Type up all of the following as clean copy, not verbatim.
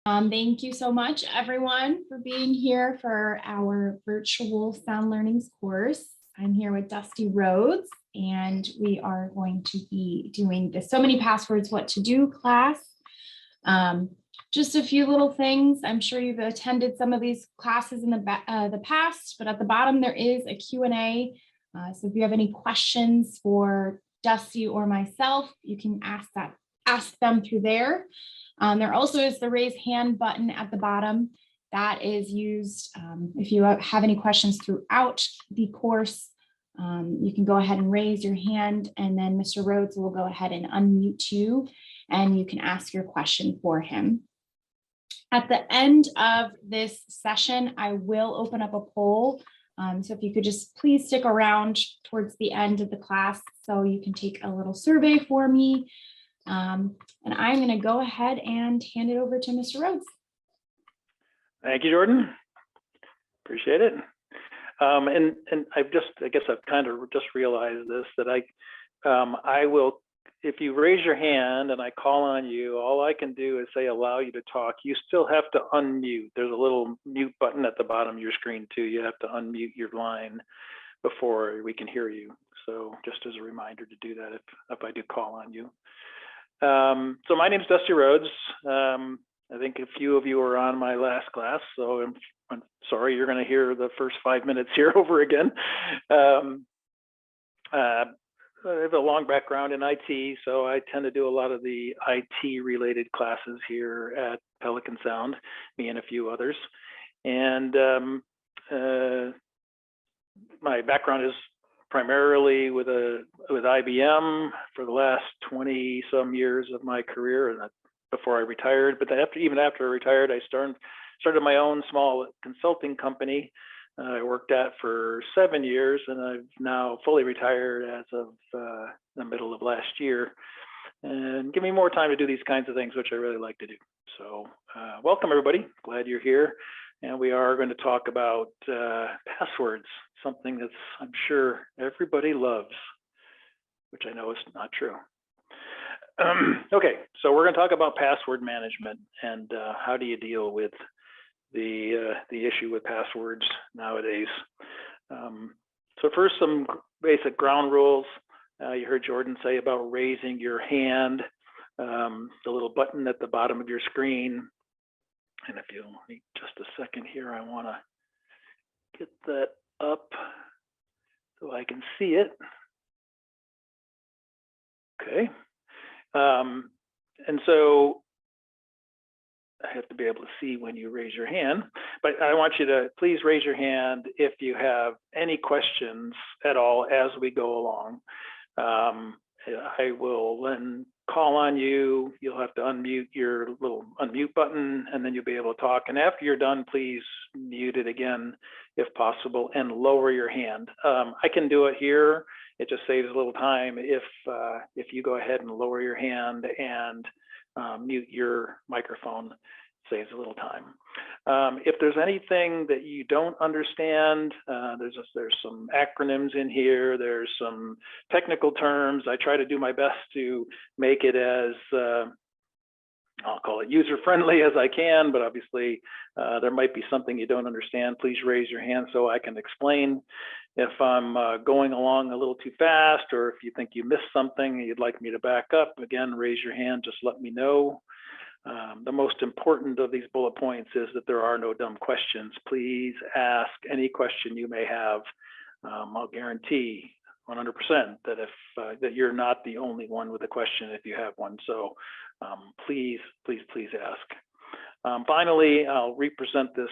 Thank you so much, everyone, for being here for our virtual sound learnings course. I'm here with Dusty Rhodes, and we are going to be doing the So Many Passwords What to Do class. Just a few little things. I'm sure you've attended some of these classes in the past, but at the bottom there is a Q&A. So if you have any questions for Dusty or myself, you can ask them through there. There also is the raise hand button at the bottom. That is used if you have any questions throughout the course. You can go ahead and raise your hand, and then Mr. Rhodes will go ahead and unmute you, and you can ask your question for him. At the end of this session, I will open up a poll. So if you could just please stick around towards the end of the class so you can take a little survey for me. And I'm going to go ahead and hand it over to Mr. Rhodes. Thank you, Jordan. Appreciate it. And I guess I've kind of just realized this, that I will, if you raise your hand and I call on you, all I can do is say allow you to talk. You still have to unmute. There's a little mute button at the bottom of your screen too. You have to unmute your line before we can hear you. So just as a reminder to do that if I do call on you. So my name is Dusty Rhodes. I think a few of you are on my last class, so I'm sorry you're going to hear the first 5 minutes here over again. I have a long background in IT, so I tend to do a lot of the IT related classes here at Pelican Sound, me and a few others. And my background is primarily with IBM for the last 20 some years of my career before I retired. But even after I retired, I started my own small consulting company. I worked at for 7 years, and I've now fully retired as of the middle of last year, and give me more time to do these kinds of things, which I really like to do. So welcome everybody, glad you're here. And we are going to talk about passwords, something that's I'm sure everybody loves, which I know is not true. Okay, so we're going to talk about password management and how do you deal with the issue with passwords nowadays. So first, some basic ground rules. You heard Jordan say about raising your hand, the little button at the bottom of your screen. And if you'll need just a second here, I want to get that up so I can see it. Okay. And so I have to be able to see when you raise your hand, but I want you to please raise your hand if you have any questions at all as we go along. I will then call on you. You'll have to unmute your little unmute button, and then you'll be able to talk. And after you're done, please mute it again if possible and lower your hand. I can do it here. It just saves a little time if you go ahead and lower your hand and mute your microphone. Saves a little time. If there's anything that you don't understand, there's some acronyms in here. There's some technical terms. I try to do my best to make it as I'll call it user-friendly as I can, but obviously there might be something you don't understand. Please raise your hand so I can explain. If I'm going along a little too fast, or if you think you missed something and you'd like me to back up, again, raise your hand, just let me know. The most important of these bullet points is that there are no dumb questions. Please ask any question you may have. I'll guarantee 100% that that you're not the only one with a question if you have one. So please ask. Finally, I'll represent this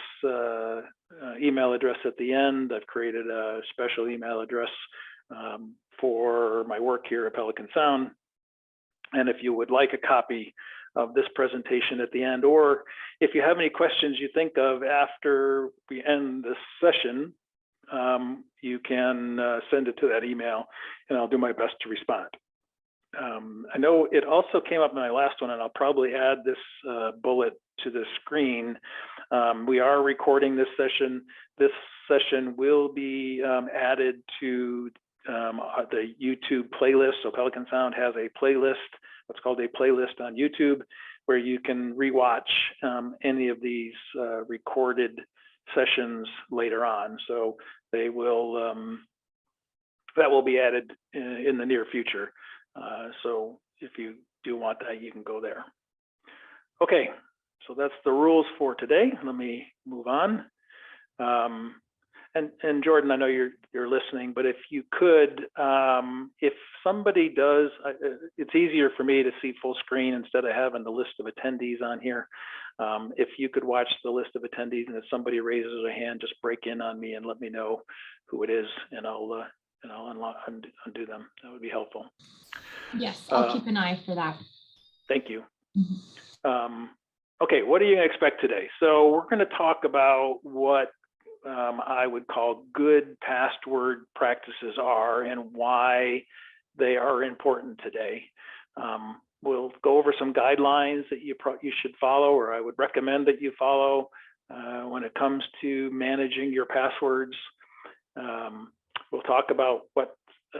email address at the end. I've created a special email address for my work here at Pelican Sound. And if you would like a copy of this presentation at the end, or if you have any questions you think of after we end this session, you can send it to that email and I'll do my best to respond. I know it also came up in my last one, and I'll probably add this bullet to the screen. We are recording this session. This session will be added to the YouTube playlist. So Pelican Sound has a playlist, what's called a playlist on YouTube. where you can rewatch any of these recorded sessions later on. So they will, that will be added in the near future. So if you do want that, you can go there. Okay, so that's the rules for today. Let me move on. And Jordan, I know you're listening, but if you could, if somebody does, it's easier for me to see full screen instead of having the list of attendees on here. If you could watch the list of attendees, and if somebody raises a hand, just break in on me and let me know who it is, and I'll undo them. That would be helpful. Yes, I'll keep an eye for that. Thank you. Okay, what are you going to expect today? So we're going to talk about what I would call good password practices are and why they are important today. We'll go over some guidelines that you should follow, or I would recommend that you follow when it comes to managing your passwords. We'll talk about what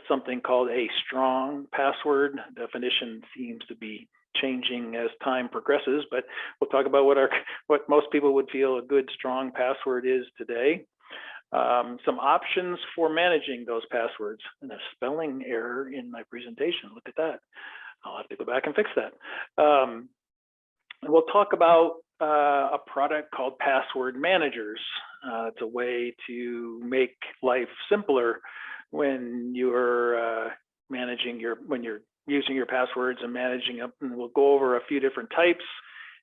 something called a strong password definition seems to be changing as time progresses, but we'll talk about what most people would feel a good strong password is today. Some options for managing those passwords, and a spelling error in my presentation. Look at that. I'll have to go back and fix that. And we'll talk about a product called Password Managers. It's a way to make life simpler when you're when you're using your passwords and managing them. And we'll go over a few different types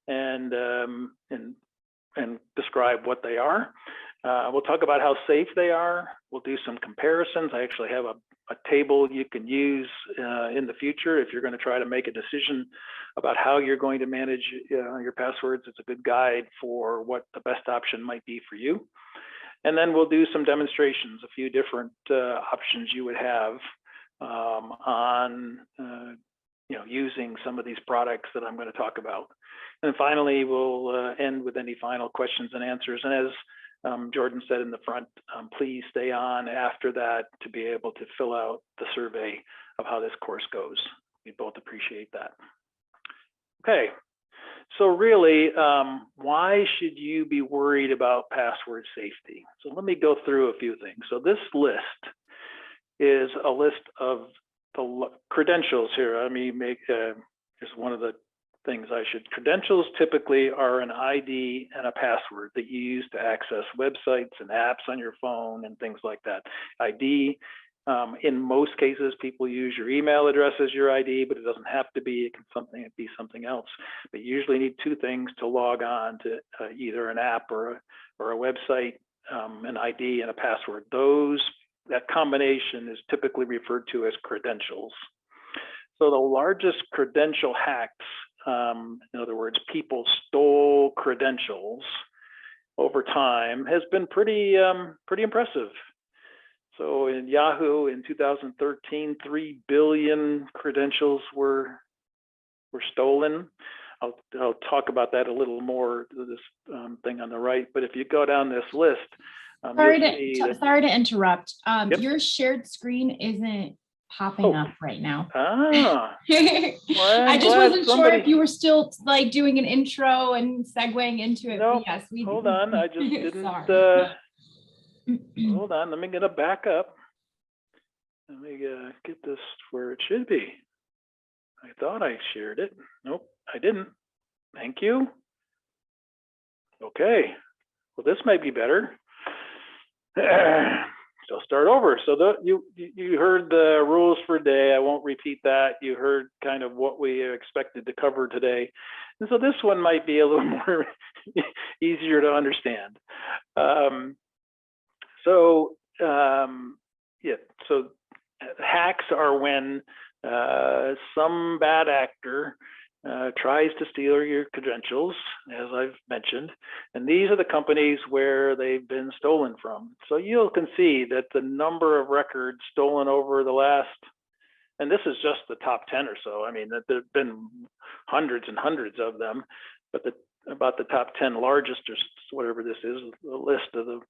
and describe what they are. We'll talk about how safe they are. We'll do some comparisons. I actually have a table you can use in the future if you're going to try to make a decision about how you're going to manage your passwords. It's a good guide for what the best option might be for you. And then we'll do some demonstrations, a few different options you would have on using some of these products that I'm going to talk about. And finally, we'll end with any final questions and answers. And as Jordan said in the front, please stay on after that to be able to fill out the survey of how this course goes. We both appreciate that. Okay, so really, why should you be worried about password safety? So let me go through a few things. So this list is a list of the credentials here. Let me make, here's one of the things I should. Credentials typically are an ID and a password that you use to access websites and apps on your phone and things like that. ID, in most cases, people use your email address as your ID, but it doesn't have to be. It can be something else. But you usually need two things to log on to either an app or a website, an ID and a password. That combination is typically referred to as credentials. So the largest credential hacks, in other words, people stole credentials over time, has been pretty impressive. So in Yahoo in 2013, 3 billion credentials were stolen. I'll talk about that a little more, this thing on the right. But if you go down this list, sorry to interrupt. Yep. Your shared screen isn't popping up right now. Well, I just wasn't sure if you were still like doing an intro and segueing into it. No, yes, we hold on. I just didn't. Hold on. Let me get it back up. Let me get this where it should be. I thought I shared it. Nope, I didn't. Thank you. Okay. Well, this might be better. So start over. So you heard the rules for today. I won't repeat that. You heard kind of what we expected to cover today. And so this one might be a little more easier to understand. So hacks are when some bad actor tries to steal your credentials, as I've mentioned, and these are the companies where they've been stolen from. So you can see that the number of records stolen over the last, and this is just the top 10 or so. I mean, there've been hundreds and hundreds of them, but about the top 10 largest, or whatever this is, the list of the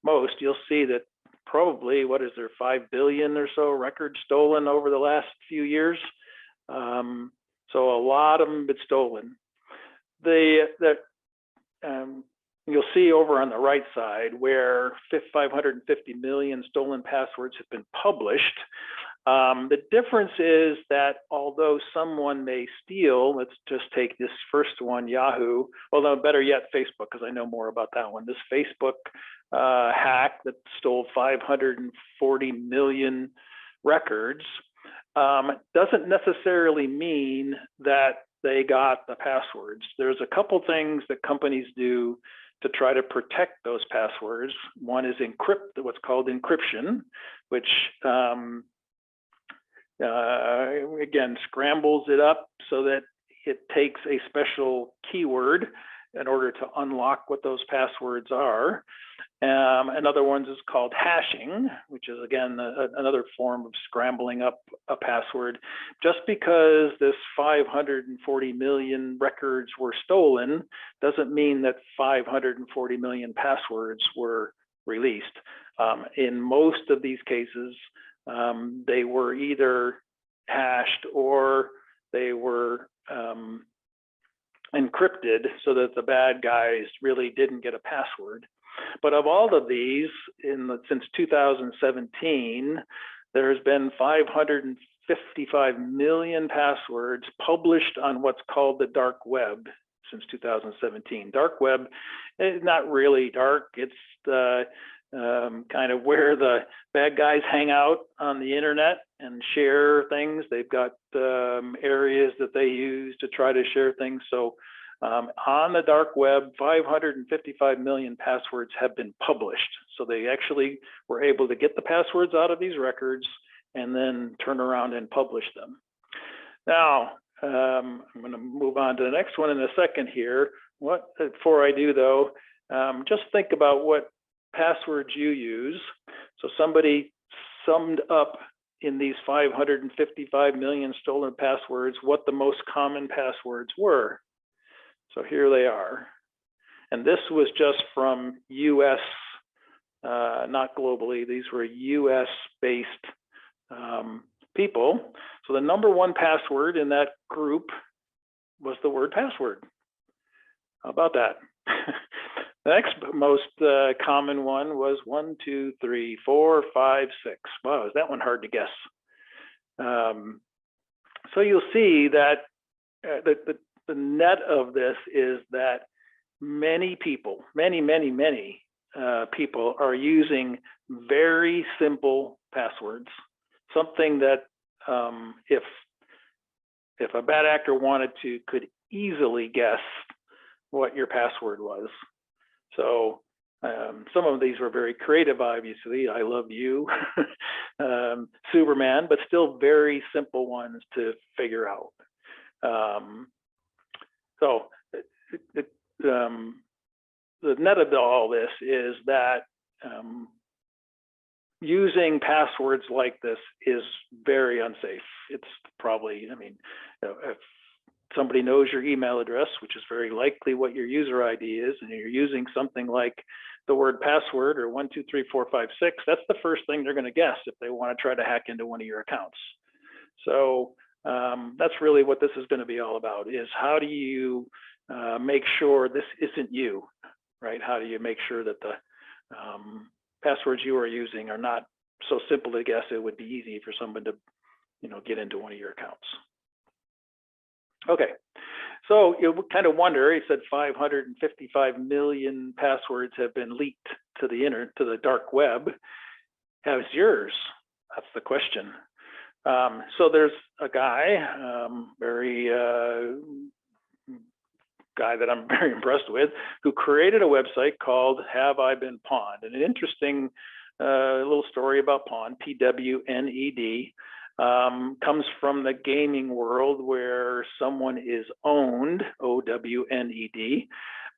most, you'll see that probably, what is there, 5 billion or so records stolen over the last few years. So a lot of them have been stolen. You'll see over on the right side where 550 million stolen passwords have been published. The difference is that although someone may steal, let's just take this first one, Yahoo, although better yet, Facebook, because I know more about that one. This Facebook hack that stole 540 million records doesn't necessarily mean that they got the passwords. There's a couple things that companies do to try to protect those passwords. One is what's called encryption, which again scrambles it up so that it takes a special keyword in order to unlock what those passwords are. Another one is called hashing, which is again another form of scrambling up a password. Just because this 540 million records were stolen doesn't mean that 540 million passwords were released. In most of these cases, they were either hashed or they were encrypted so that the bad guys really didn't get a password. But of all of these, since 2017, there's been 555 million passwords published on what's called the dark web since 2017. Dark web is not really dark. It's the kind of where the bad guys hang out on the internet and share things. They've got areas that they use to try to share things. So on the dark web, 555 million passwords have been published. So they actually were able to get the passwords out of these records and then turn around and publish them. Now, I'm going to move on to the next one in a second here. Before I do though, just think about what passwords you use. So somebody summed up in these 555 million stolen passwords what the most common passwords were. So here they are. And this was just from US, not globally, these were US based people. So the number one password in that group was the word password. How about that? The next most common one was 1, 2, 3, 4, 5, 6. Wow, is that one hard to guess? So you'll see that the net of this is that many people, many people are using very simple passwords. Something that if a bad actor wanted to, could easily guess what your password was. So some of these were very creative, obviously. I love you, Superman, but still very simple ones to figure out. So the net of all this is that using passwords like this is very unsafe. It's probably, I mean, if somebody knows your email address, which is very likely what your user ID is, and you're using something like the word password or 1, 2, 3, 4, 5, 6, that's the first thing they're going to guess if they want to try to hack into one of your accounts. So that's really what this is going to be all about, is how do you make sure this isn't you, right? How do you make sure that the passwords you are using are not so simple to guess it would be easy for someone to, get into one of your accounts. Okay, so you kind of wonder, he said 555 million passwords have been leaked to the dark web. How's yours? That's the question. So there's a guy, guy that I'm very impressed with, who created a website called Have I Been Pwned? And an interesting little story about Pwned, P-W-N-E-D, comes from the gaming world where someone is owned, O-W-N-E-D,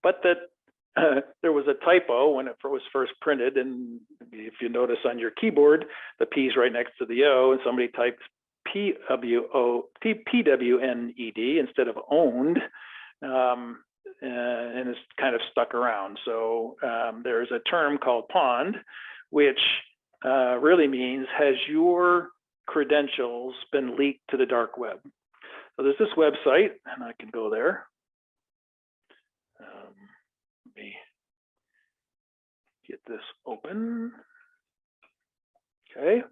but that there was a typo when it was first printed, and if you notice on your keyboard, the P's right next to the O, and somebody typed P-W-N-E-D instead of owned, and it's kind of stuck around. So there's a term called pwned, which really means, has your credentials been leaked to the dark web? So there's this website, and I can go there. me get this open. Okay.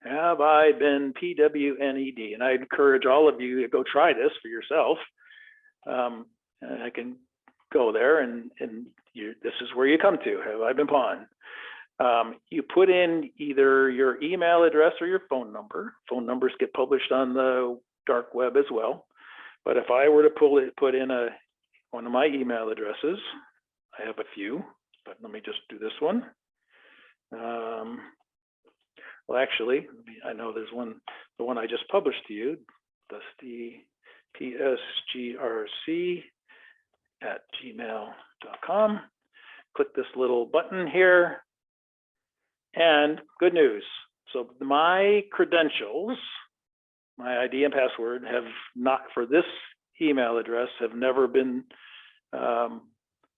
Have I been PWNED? And I encourage all of you to go try this for yourself. And I can go there and this is where you come to. Have I been pawned? You put in either your email address or your phone number. Phone numbers get published on the dark web as well. But if I were to put in one of my email addresses, I have a few, but let me just do this one. Well, actually, I know there's one, the one I just published to you, Dusty PSGRC@gmail.com. Click this little button here, and good news. So my credentials, my ID and password have not, for this email address, have never been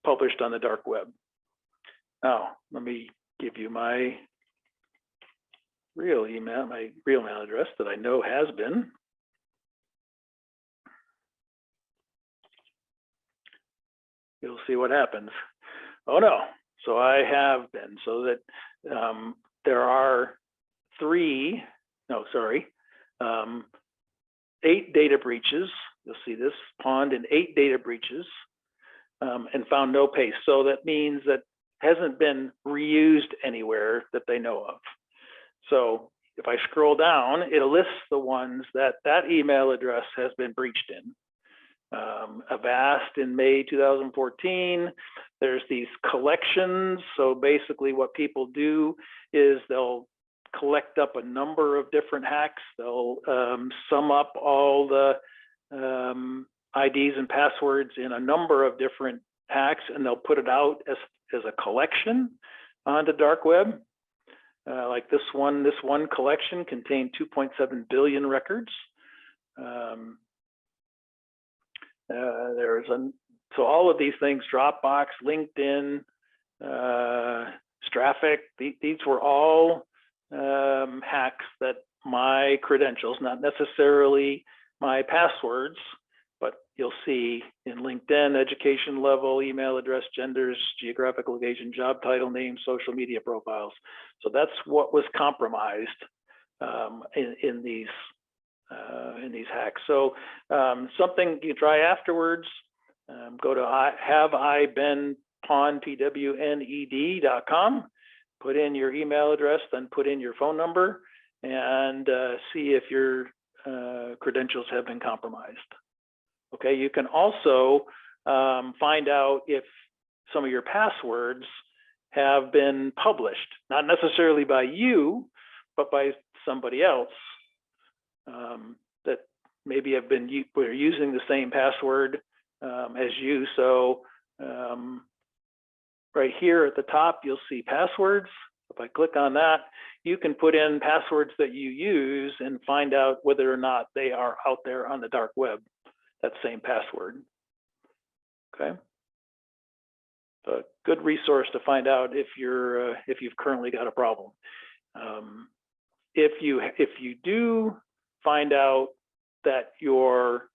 published on the dark web. Now, let me give you my real email address that I know has been. You'll see what happens. Oh no, so I have been, so that there are 8 data breaches. You'll see this, pawned in 8 data breaches and found no paste. So that means that hasn't been reused anywhere that they know of. So if I scroll down, it'll list the ones that email address has been breached in. Avast in May 2014. There's these collections. So basically what people do is they'll collect up a number of different hacks. They'll sum up all the IDs and passwords in a number of different hacks, and they'll put it out as a collection on the dark web. Like this one collection contained 2.7 billion records. So all of these things, Dropbox, LinkedIn, Straffic, these were all hacks that my credentials, not necessarily my passwords, but you'll see in LinkedIn, education level, email address, genders, geographic location, job title, name, social media profiles. So that's what was compromised in these hacks. So something you try afterwards, go to haveibeenpawned.pwned.com, put in your email address, then put in your phone number, and see if your credentials have been compromised. Okay, you can also find out if some of your passwords have been published, not necessarily by you, but by somebody else that maybe have been using the same password as you. So right here at the top, you'll see passwords. If I click on that, you can put in passwords that you use and find out whether or not they are out there on the dark web, that same password. Okay. A good resource to find out if you've currently got a problem. If you do find out that your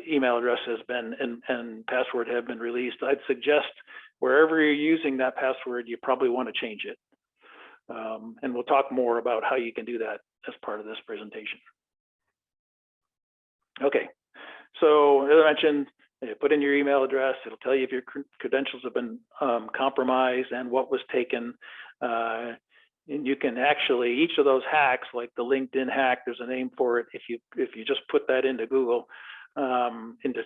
email address has been and password have been released, I'd suggest wherever you're using that password, you probably want to change it. And we'll talk more about how you can do that as part of this presentation. Okay, so as I mentioned, you put in your email address. It'll tell you if your credentials have been compromised and what was taken. And you can actually, each of those hacks, like the LinkedIn hack, there's a name for it. If you just put that into Google, into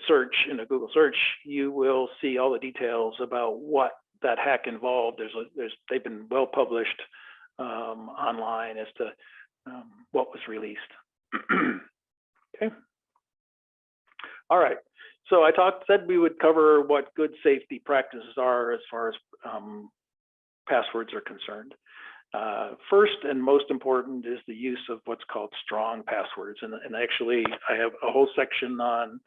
Google search, you will see all the details about what that hack involved. They've been well published online as to what was released. Okay. All right. So I said we would cover what good safety practices are as far as passwords are concerned. First and most important is the use of what's called strong passwords. And actually, I have a whole section on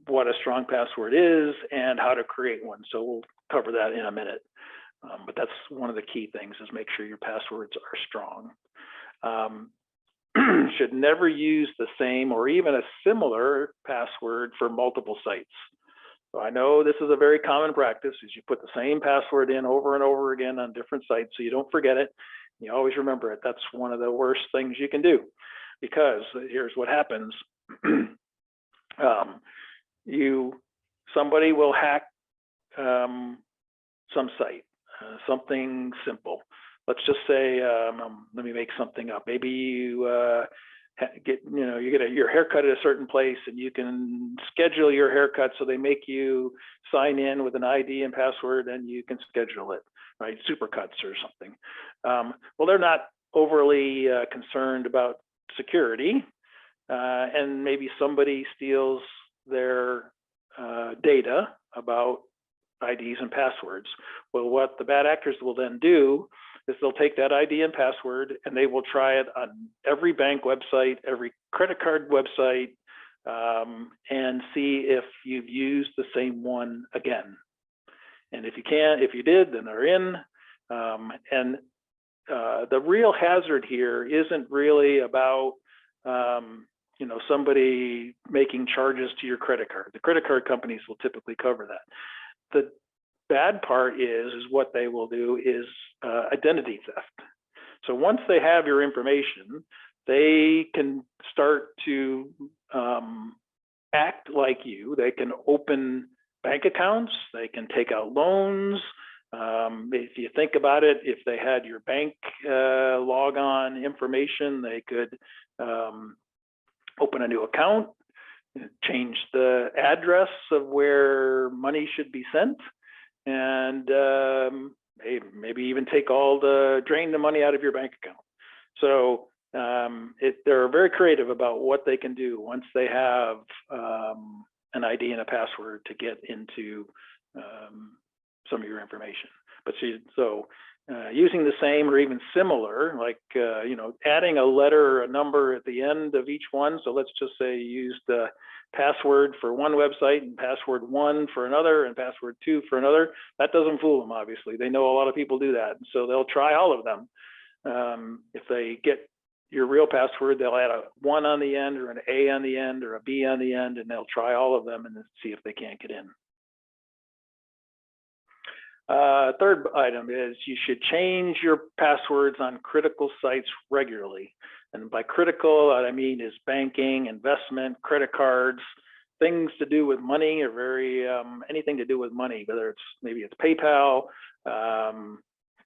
what a strong password is and how to create one. So we'll cover that in a minute. But that's one of the key things, is make sure your passwords are strong. Should never use the same or even a similar password for multiple sites. So I know this is a very common practice, is you put the same password in over and over again on different sites so you don't forget it. You always remember it. That's one of the worst things you can do, because here's what happens. Somebody will hack some site, something simple. Let's just say, let me make something up. Maybe you get your haircut at a certain place, and you can schedule your haircut so they make you sign in with an ID and password, and you can schedule it, right? Supercuts or something. Well, they're not overly concerned about security, and maybe somebody steals their data about IDs and passwords. Well, what the bad actors will then do is they'll take that ID and password, and they will try it on every bank website, every credit card website, and see if you've used the same one again. And if you did, then they're in. The real hazard here isn't really about somebody making charges to your credit card. The credit card companies will typically cover that. The bad part is what they will do is identity theft. So once they have your information, they can start to act like you. They can open bank accounts, they can take out loans. If you think about it, if they had your bank logon information, they could open a new account, change the address of where money should be sent, and maybe even drain the money out of your bank account. So they're very creative about what they can do once they have an ID and a password to get into some of your information. But using the same or even similar, like adding a letter or a number at the end of each one. So let's just say you used password for one website and password 1 for another and password 2 for another. That doesn't fool them, obviously. They know a lot of people do that, and so they'll try all of them. If they get your real password, they'll add a 1 on the end or an A on the end or a B on the end, and they'll try all of them and see if they can't get in. Third item is you should change your passwords on critical sites regularly. And by critical, what I mean is banking, investment, credit cards, things to do with money, or anything to do with money, whether maybe it's PayPal,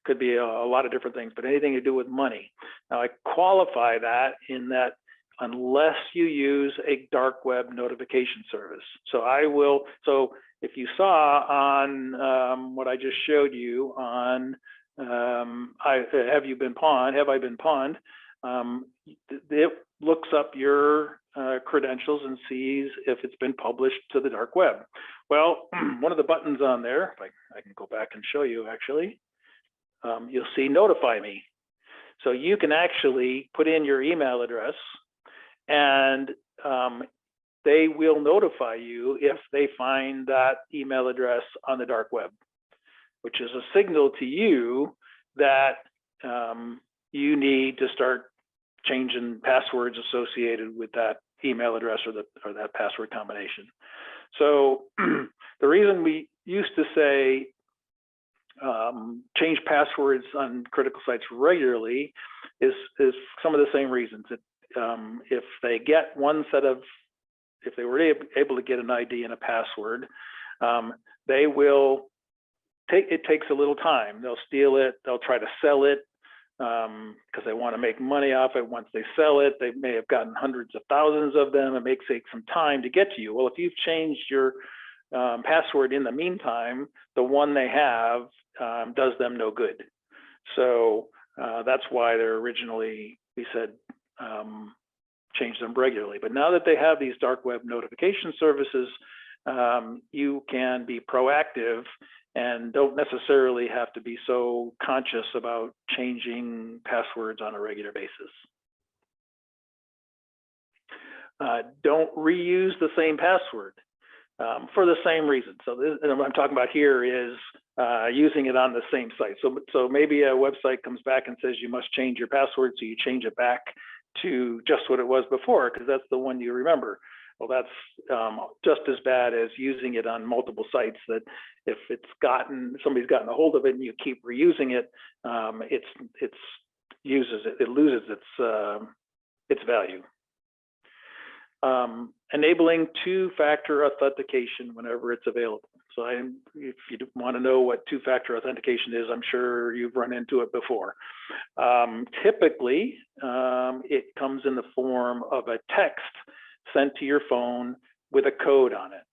could be a lot of different things, but anything to do with money. Now I qualify that in that unless you use a dark web notification service. So if you saw on what I just showed you on Have I Been Pawned, it looks up your credentials and sees if it's been published to the dark web. Well, one of the buttons on there, if I can go back and show you actually, you'll see Notify Me. So you can actually put in your email address, and they will notify you if they find that email address on the dark web, which is a signal to you that you need to start changing passwords associated with that email address or that password combination. So the reason we used to say change passwords on critical sites regularly is some of the same reasons. If they get if they were able to get an ID and a password, they will it takes a little time. They'll steal it, they'll try to sell it because they want to make money off it. Once they sell it, they may have gotten hundreds of thousands of them. It may take some time to get to you. Well, if you've changed your password in the meantime, the one they have does them no good. So that's why they're originally, we said, change them regularly. But now that they have these dark web notification services, you can be proactive and don't necessarily have to be so conscious about changing passwords on a regular basis. Don't reuse the same password for the same reason. So what I'm talking about here is using it on the same site. So maybe a website comes back and says you must change your password, so you change it back to just what it was before because that's the one you remember. Well, that's just as bad as using it on multiple sites. That if somebody's gotten a hold of it and you keep reusing it, it loses its value. Enabling two-factor authentication whenever it's available. So if you want to know what two-factor authentication is, I'm sure you've run into it before. Typically, it comes in the form of a text sent to your phone with a code on it.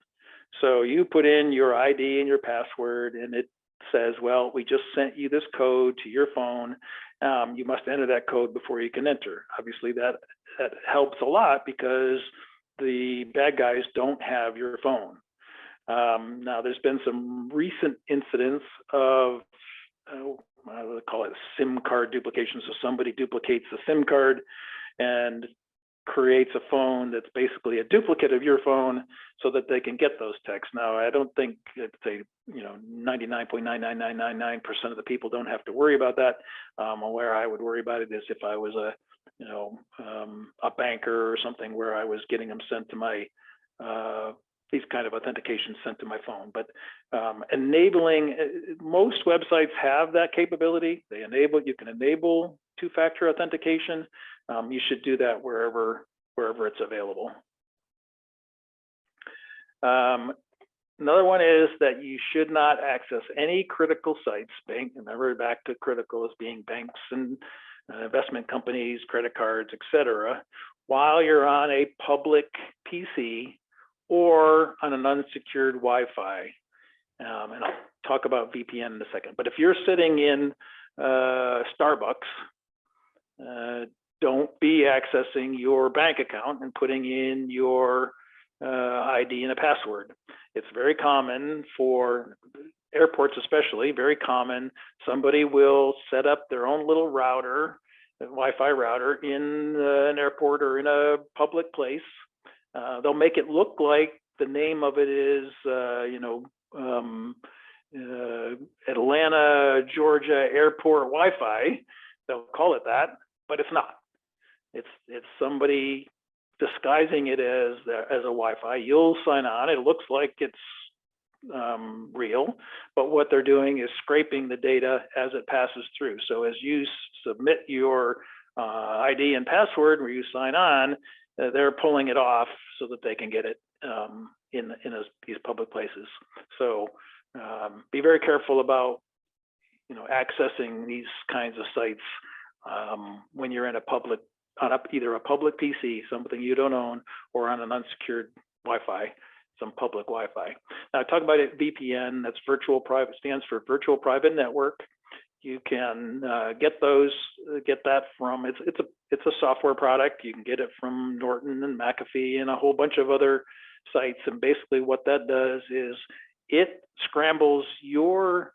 So you put in your ID and your password, and it says, well, we just sent you this code to your phone. You must enter that code before you can enter. Obviously, that helps a lot because the bad guys don't have your phone. Now, there's been some recent incidents of, I would call it SIM card duplication. So somebody duplicates the SIM card and creates a phone that's basically a duplicate of your phone so that they can get those texts. Now, I don't think it's 99.99999% of the people don't have to worry about that. Where I would worry about it is if I was a banker or something where I was getting them sent to my these kind of authentication sent to my phone. But enabling, most websites have that capability. You can enable two-factor authentication. You should do that wherever it's available. Another one is that you should not access any critical sites. Remember, back to critical as being banks and investment companies, credit cards, etc., while you're on a public PC or on an unsecured Wi-Fi. And I'll talk about VPN in a second. But if you're sitting in Starbucks, don't be accessing your bank account and putting in your ID and a password. It's very common for airports, especially, very common. Somebody will set up their own little router, a Wi-Fi router in an airport or in a public place. They'll make it look like the name of it is, Atlanta, Georgia Airport Wi-Fi. They'll call it that, but it's not. It's somebody disguising it as a Wi-Fi. You'll sign on. It looks like it's real, but what they're doing is scraping the data as it passes through. So as you submit your ID and password where you sign on, they're pulling it off so that they can get it in these public places. So be very careful about accessing these kinds of sites when you're in either a public PC, something you don't own, or on an unsecured Wi-Fi, some public Wi-Fi. Now, I talk about it VPN. That's stands for Virtual Private Network. You can get that from it's a software product. You can get it from Norton and McAfee and a whole bunch of other sites. And basically, what that does is it scrambles your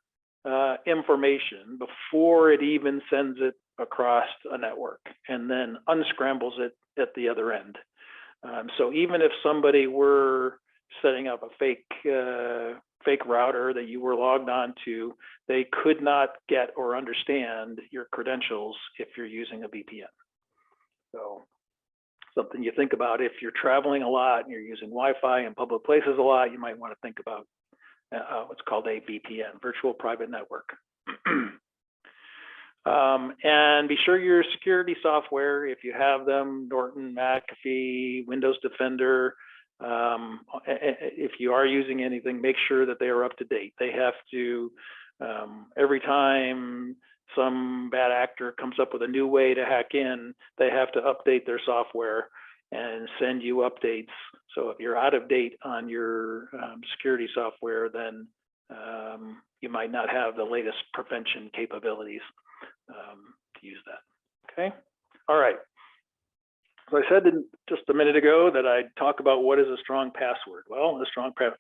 information before it even sends it across a network, and then unscrambles it at the other end. So even if somebody were setting up a fake router that you were logged on to, they could not get or understand your credentials if you're using a VPN. So something you think about if you're traveling a lot and you're using Wi-Fi in public places a lot, you might want to think about what's called a VPN, Virtual Private Network. And be sure your security software, if you have them, Norton, McAfee, Windows Defender, if you are using anything, make sure that they are up to date. They have to, every time some bad actor comes up with a new way to hack in, they have to update their software and send you updates. So if you're out of date on your security software, then you might not have the latest prevention capabilities to use that. Okay. All right. So I said just a minute ago that I'd talk about what is a strong password. Well,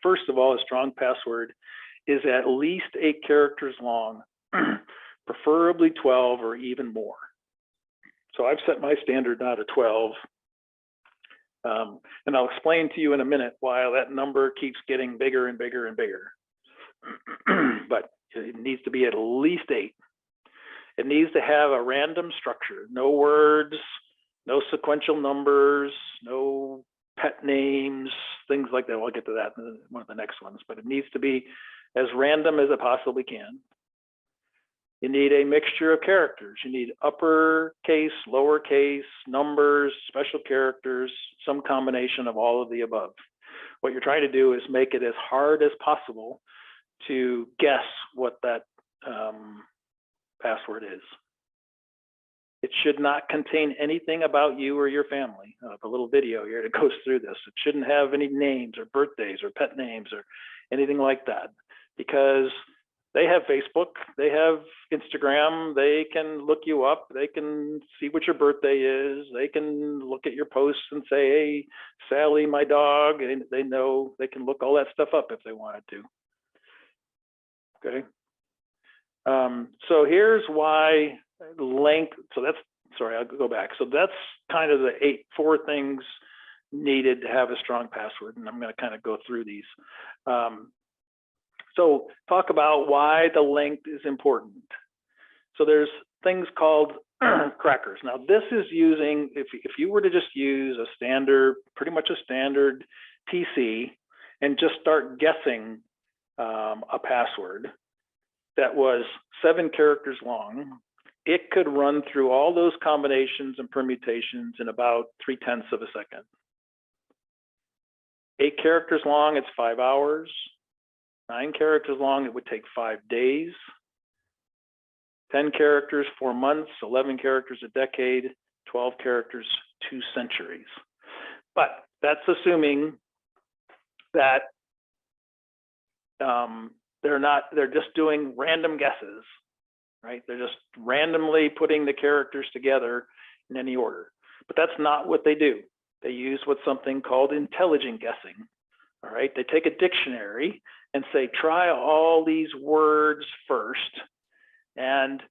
first of all, a strong password is at least 8 characters long, preferably 12 or even more. So I've set my standard now to 12. And I'll explain to you in a minute why that number keeps getting bigger and bigger and bigger. But it needs to be at least 8. It needs to have a random structure, no words, no sequential numbers, no pet names, things like that. We'll get to that in one of the next ones, but it needs to be as random as it possibly can. You need a mixture of characters. You need uppercase, lowercase, numbers, special characters, some combination of all of the above. What you're trying to do is make it as hard as possible to guess what that password is. It should not contain anything about you or your family. A little video here that goes through this. It shouldn't have any names or birthdays or pet names or anything like that, because they have Facebook, they have Instagram, they can look you up, they can see what your birthday is, they can look at your posts and say, hey, Sally, my dog, and they know they can look all that stuff up if they wanted to. Okay. So here's why length, so that's, sorry, I'll go back. So that's kind of the four things needed to have a strong password, and I'm going to kind of go through these. So talk about why the length is important. So there's things called crackers. Now this is using, if you were to just use a standard, pretty much a standard PC and just start guessing a password that was 7 characters long, it could run through all those combinations and permutations in about 0.3 of a second. 8 characters long, it's 5 hours. 9 characters long, it would take 5 days. 10 characters, 4 months. 11 characters, a decade. 12 characters, 2 centuries. But that's assuming that they're just doing random guesses, right? They're just randomly putting the characters together in any order. But that's not what they do. They use what's something called intelligent guessing. All right, they take a dictionary and say, try all these words first and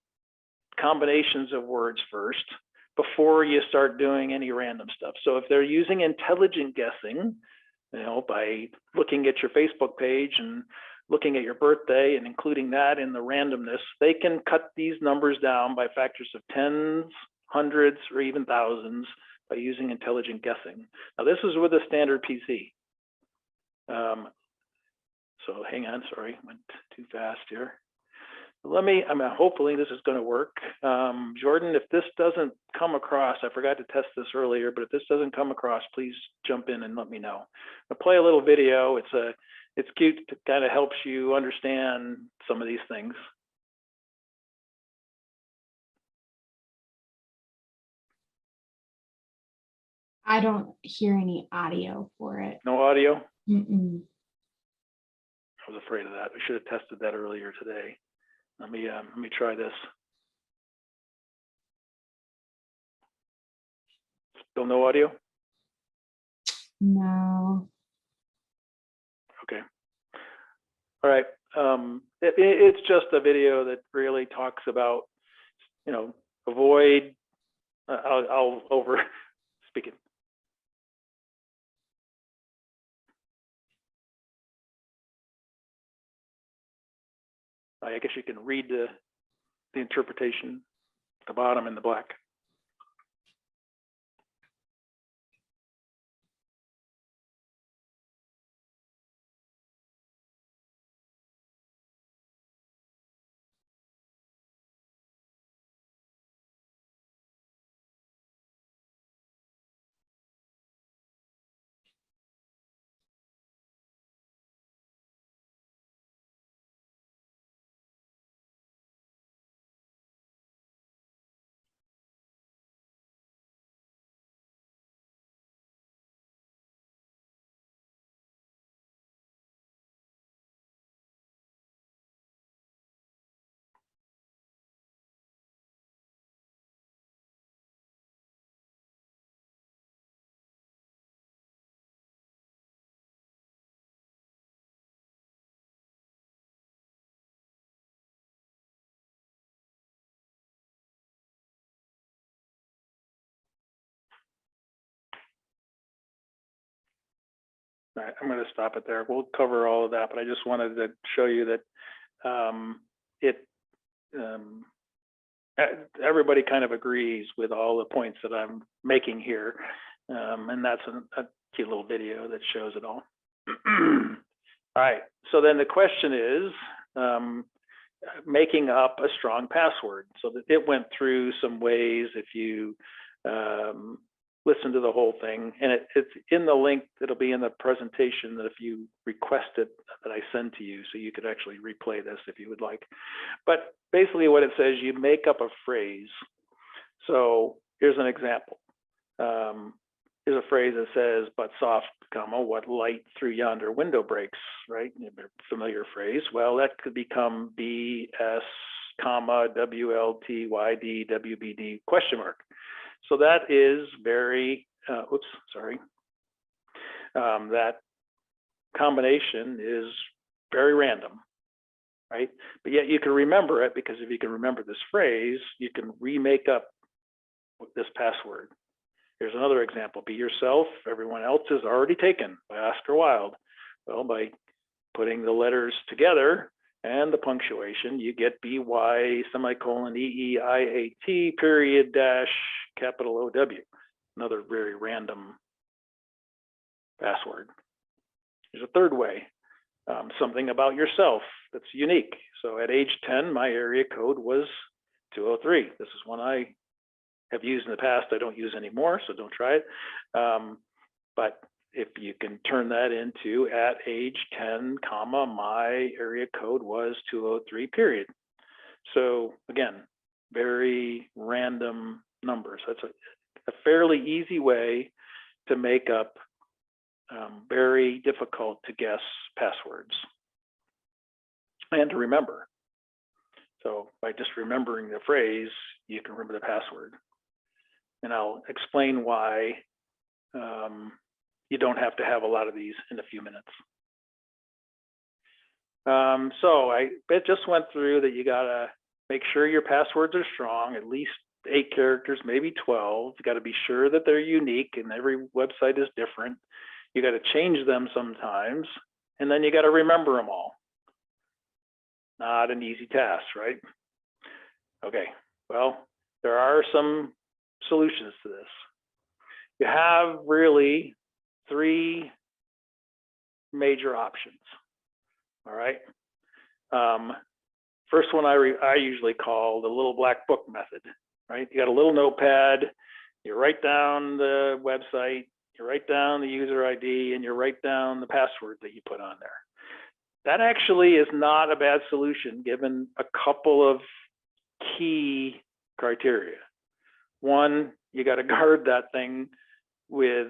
combinations of words first before you start doing any random stuff. So if they're using intelligent guessing, you know, by looking at your Facebook page and looking at your birthday and including that in the randomness, they can cut these numbers down by factors of tens, hundreds, or even thousands by using intelligent guessing. Now this is with a standard PC. So hang on, sorry, went too fast here. Hopefully this is going to work. Jordan, if this doesn't come across, I forgot to test this earlier, but if this doesn't come across, please jump in and let me know. I'll play a little video. It's cute. It kind of helps you understand some of these things. I don't hear any audio for it. No audio? Mm-mm. I was afraid of that. We should have tested that earlier today. Let me try this. Still no audio? No. Okay. All right. It's just a video that really talks about, you know, avoid. I'll over speak it. I guess you can read the interpretation at the bottom in the black. All right, I'm going to stop it there. We'll cover all of that, but I just wanted to show you that everybody kind of agrees with all the points that I'm making here, and that's cute little video that shows it all. All right, so then the question is making up a strong password. So that it went through some ways. If you listen to the whole thing, and it's in the link that'll be in the presentation that if you request it, that I send to you, so you could actually replay this if you would like. But basically what it says, you make up a phrase. So here's an example. Here's a phrase that says, but soft, comma, what light through yonder window breaks, right? Familiar phrase. Well, that could become BS, comma, WLTYD, WBD, question mark. So that is very, that combination is very random, right? But yet you can remember it, because if you can remember this phrase, you can remake up this password. Here's another example. Be yourself, everyone else is already taken, by Oscar Wilde. Well, by putting the letters together and the punctuation, you get BY semicolon EEIAT period dash capital OW. Another very random password. There's a third way, something about yourself that's unique. So at age 10, my area code was 203. This is one I have used in the past. I don't use anymore, so don't try it. But if you can turn that into at age 10, comma, my area code was 203, period. So again, very random numbers. That's a fairly easy way to make up very difficult to guess passwords and to remember. So by just remembering the phrase, you can remember the password. And I'll explain why you don't have to have a lot of these in a few minutes. So it just went through that you gotta make sure your passwords are strong, at least 8 characters, maybe 12. You gotta be sure that they're unique, and every website is different. You gotta change them sometimes, and then you gotta remember them all. Not an easy task, right? Okay, well, there are some solutions to this. You have really 3 major options. All right. First one I usually call the little black book method, right? You got a little notepad, you write down the website, you write down the user ID, and you write down the password that you put on there. That actually is not a bad solution given a couple of key criteria. One, you got to guard that thing with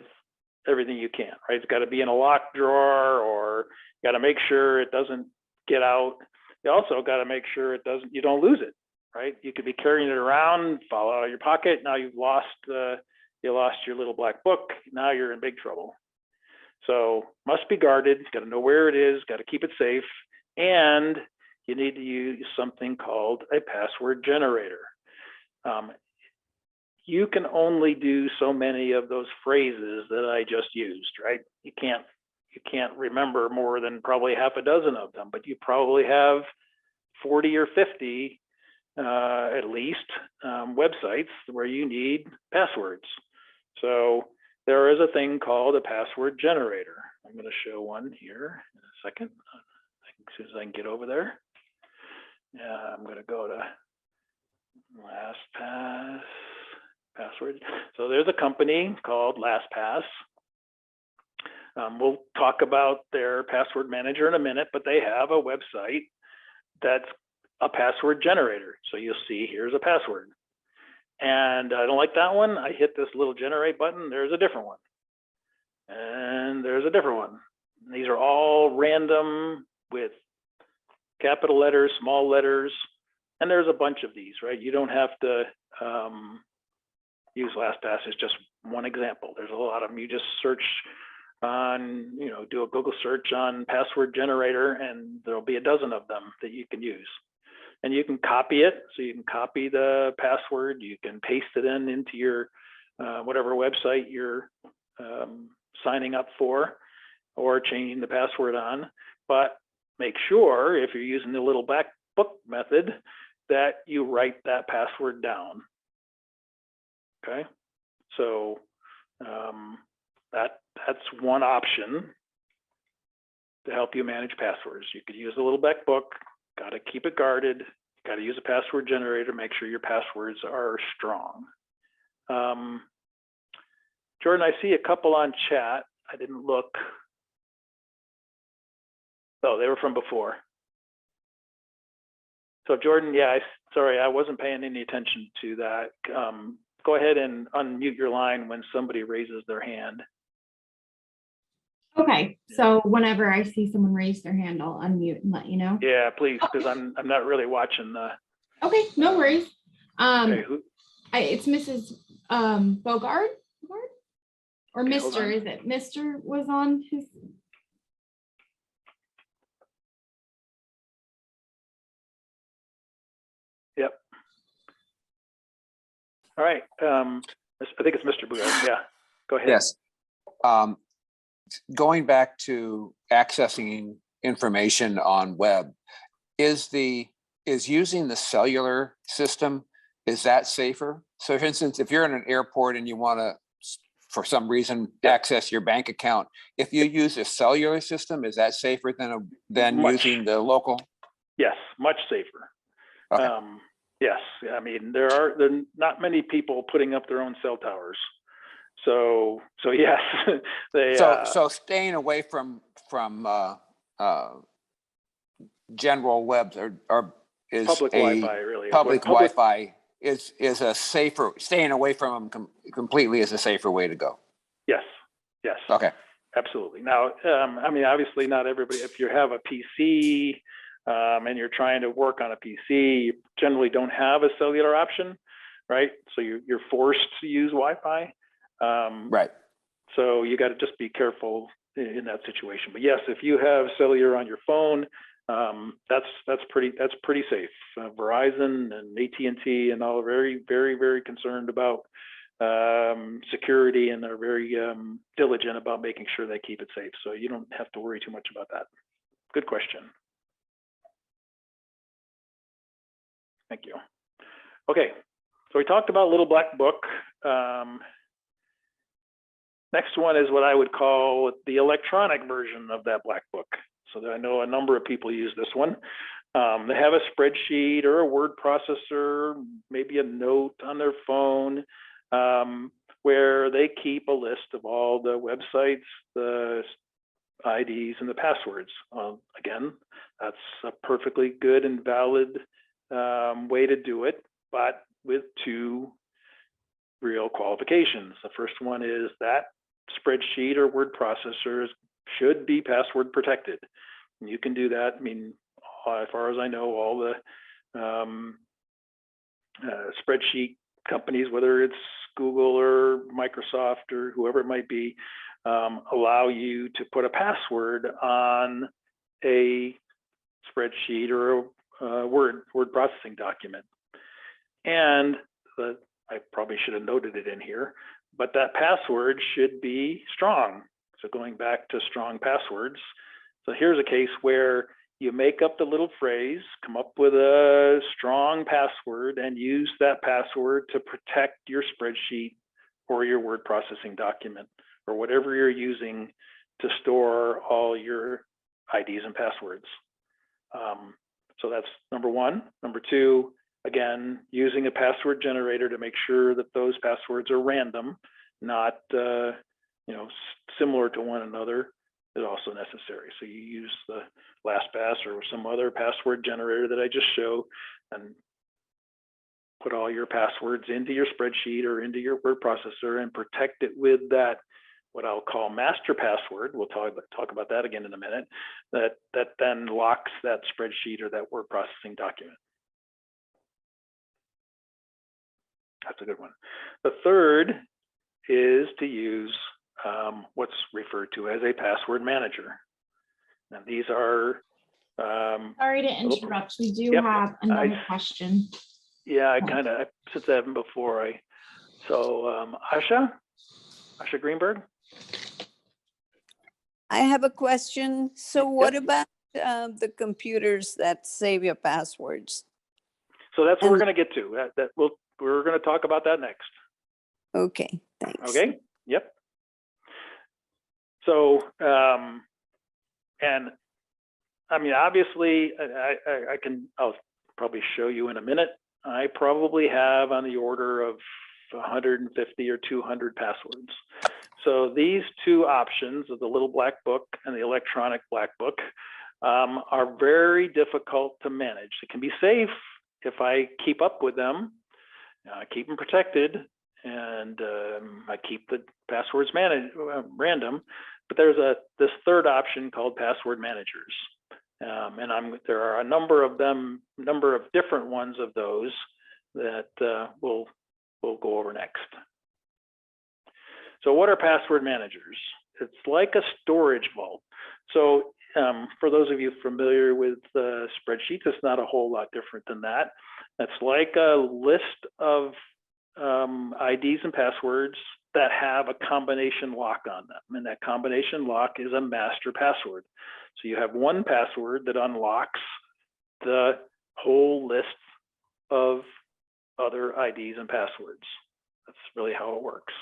everything you can, right? It's got to be in a locked drawer, or you got to make sure it doesn't get out. You also got to make sure you don't lose it, right? You could be carrying it around, fall out of your pocket. Now you've lost your little black book. Now you're in big trouble. So must be guarded. Got to know where it is. Got to keep it safe, and you need to use something called a password generator. You can only do so many of those phrases that I just used, right? You can't remember more than probably half a dozen of them, but you probably have 40 or 50 at least websites where you need passwords. So there is a thing called a password generator. I'm going to show one here in a second. As soon as I can get over there. I'm going to go to LastPass. Password. So there's a company called LastPass. We'll talk about their password manager in a minute, but they have a website that's a password generator. So you'll see here's a password. And I don't like that one. I hit this little generate button. There's a different one. And there's a different one. And these are all random with capital letters, small letters, and there's a bunch of these, right? You don't have to use LastPass as just one example. There's a lot of them. You just search on, do a Google search on password generator, and there'll be a dozen of them that you can use. And you can copy it. So you can copy the password. You can paste it into your whatever website you're signing up for or changing the password on. But make sure if you're using the little black book method that you write that password down. Okay, so that that's one option to help you manage passwords. You could use a little black book, got to keep it guarded, got to use a password generator, make sure your passwords are strong. Jordan, I see a couple on chat. I didn't look. Oh, they were from before. So Jordan, yeah, sorry, I wasn't paying any attention to that. Go ahead and unmute your line when somebody raises their hand. Okay, so whenever I see someone raise their hand, I'll unmute and let you know. Yeah, please, because I'm not really watching the. Okay, no worries. Okay, It's Mrs. Bogard, or Okay, hold Mr. on. Is it Mr. was on his? Yep. All right. I think it's Mr. Bogard. Yeah, go ahead. Yes. Going back to accessing information on web, is using the cellular system, is that safer? So for instance, if you're in an airport and you want to, for some reason, access your bank account, if you use a cellular system, is that safer than Much. using the local? Yes, much safer. Okay. Yes, I mean, there are not many people putting up their own cell towers. So yes, they. So staying away from general webs or is Public a Wi-Fi really. public Wi-Fi is a safer, staying away from them completely is a safer way to go. Yes, yes. Okay. Absolutely. Now, I mean, obviously not everybody, if you have a PC and you're trying to work on a PC, you generally don't have a cellular option, right? So you're forced to use Wi-Fi. Right. So you got to just be careful in that situation. But yes, if you have cellular on your phone, that's pretty safe. Verizon and AT&T and all are very, very, very concerned about security, and they're very diligent about making sure they keep it safe. So you don't have to worry too much about that. Good question. Thank you. Okay, so we talked about Little Black Book. Next one is what I would call the electronic version of that black book. So I know a number of people use this one. They have a spreadsheet or a word processor, maybe a note on their phone, where they keep a list of all the websites, the IDs, and the passwords. Again, that's a perfectly good and valid way to do it, but with two real qualifications. The first one is that spreadsheet or word processors should be password protected. And you can do that. I mean, as far as I know, all the spreadsheet companies, whether it's Google or Microsoft or whoever it might be, allow you to put a password on a spreadsheet or a word processing document. And I probably should have noted it in here, but that password should be strong. So going back to strong passwords. So here's a case where you make up the little phrase, come up with a strong password, and use that password to protect your spreadsheet or your word processing document or whatever you're using to store all your IDs and passwords. So that's number one. Number two, again, using a password generator to make sure that those passwords are random, not similar to one another, is also necessary. So you use the LastPass or some other password generator that I just showed, and put all your passwords into your spreadsheet or into your word processor and protect it with that, what I'll call master password. We'll talk about that again in a minute. That then locks that spreadsheet or that word processing document. That's a good one. The third is to use what's referred to as a password manager. And these are Sorry to interrupt. We do Yep. have another question. Yeah, I said that before. So Asha Greenberg. I have a question. So what about the computers that save your passwords? So that's what we're going to get to. We're going to talk about that next. Okay, thanks. Okay. Yep. So, and I mean, obviously, I'll probably show you in a minute. I probably have on the order of 150 or 200 passwords. So these two options of the little black book and the electronic black book are very difficult to manage. It can be safe if I keep up with them, keep them protected, and I keep the passwords random. But there's this third option called password managers. And there are a number of different ones of those that we'll go over next. So what are password managers? It's like a storage vault. So for those of you familiar with spreadsheets, it's not a whole lot different than that. It's like a list of IDs and passwords that have a combination lock on them. And that combination lock is a master password. So you have one password that unlocks the whole list of other IDs and passwords. That's really how it works.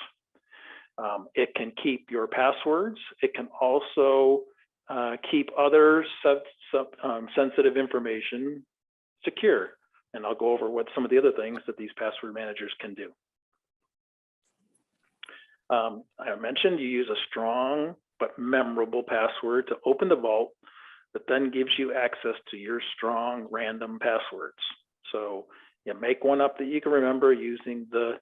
It can keep your passwords. It can also keep other sensitive information secure. And I'll go over what some of the other things that these password managers can do. I mentioned you use a strong but memorable password to open the vault that then gives you access to your strong random passwords. So you make one up that you can remember using the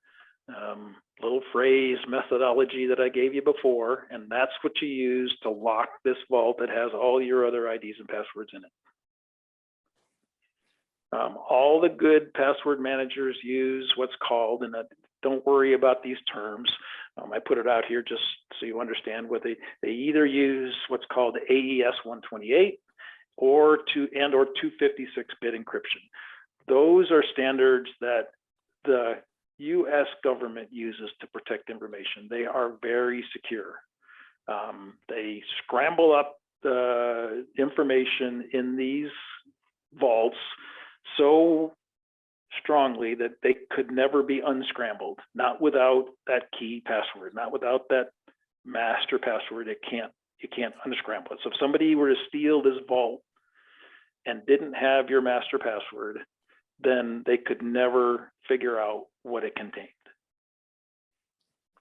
little phrase methodology that I gave you before, and that's what you use to lock this vault that has all your other IDs and passwords in it. All the good password managers use what's called, and don't worry about these terms. I put it out here just so you understand what they either use what's called AES 128 or 256-bit encryption. Those are standards that the US government uses to protect information. They are very secure. They scramble up the information in these vaults so strongly that they could never be unscrambled, not without that key password, not without that master password. You can't unscramble it. So if somebody were to steal this vault and didn't have your master password, then they could never figure out what it contained.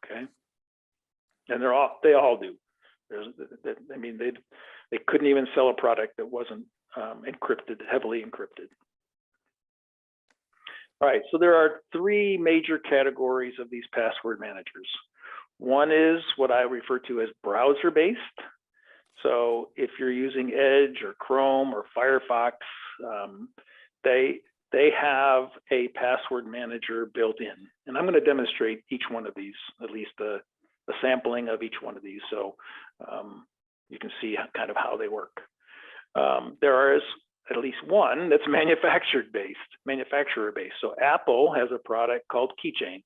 Okay, and they all do. I mean, they couldn't even sell a product that wasn't encrypted, heavily encrypted. All right, so there are three major categories of these password managers. One is what I refer to as browser-based. So if you're using Edge or Chrome or Firefox, they have a password manager built in. And I'm going to demonstrate each one of these, at least a sampling of each one of these, so you can see kind of how they work. There is at least one that's manufacturer-based. So Apple has a product called Keychain.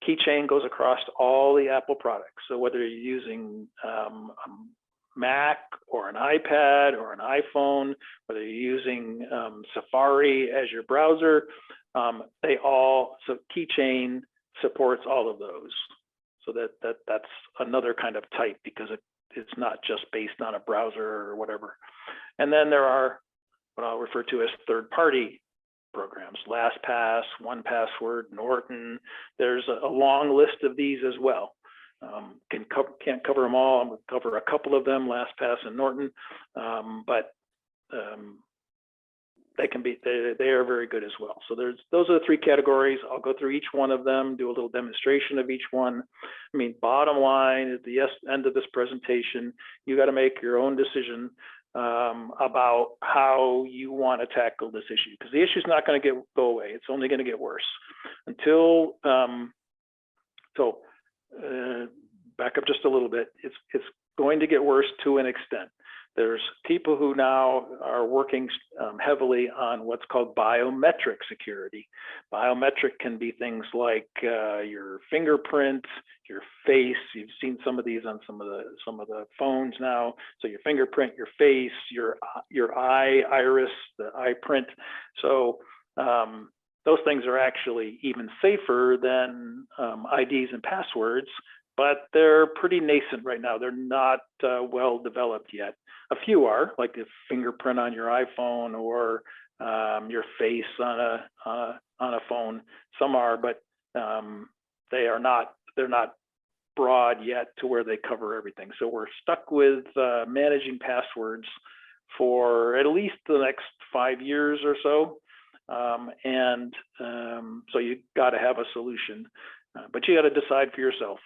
Keychain goes across all the Apple products. So whether you're using a Mac or an iPad or an iPhone, whether you're using Safari as your browser, so Keychain supports all of those. So that's another kind of type, because it's not just based on a browser or whatever. And then there are what I'll refer to as third-party programs, LastPass, 1Password, Norton. There's a long list of these as well. Can't cover them all. I'm going to cover a couple of them, LastPass and Norton, but they are very good as well. So those are the three categories. I'll go through each one of them, do a little demonstration of each one. I mean, bottom line, at the end of this presentation, you got to make your own decision about how you want to tackle this issue, because the issue is not going to go away. It's only going to get worse until. Back up just a little bit. It's going to get worse to an extent. There's people who now are working heavily on what's called biometric security. Biometric can be things like your fingerprint, your face. You've seen some of these on some of the phones now. So your fingerprint, your face, your eye iris, the eye print. So those things are actually even safer than IDs and passwords, but they're pretty nascent right now. They're not well developed yet. A few are, like the fingerprint on your iPhone or your face on a phone. Some are, but they're not broad yet to where they cover everything. So we're stuck with managing passwords for at least the next 5 years or so. So you got to have a solution, but you got to decide for yourself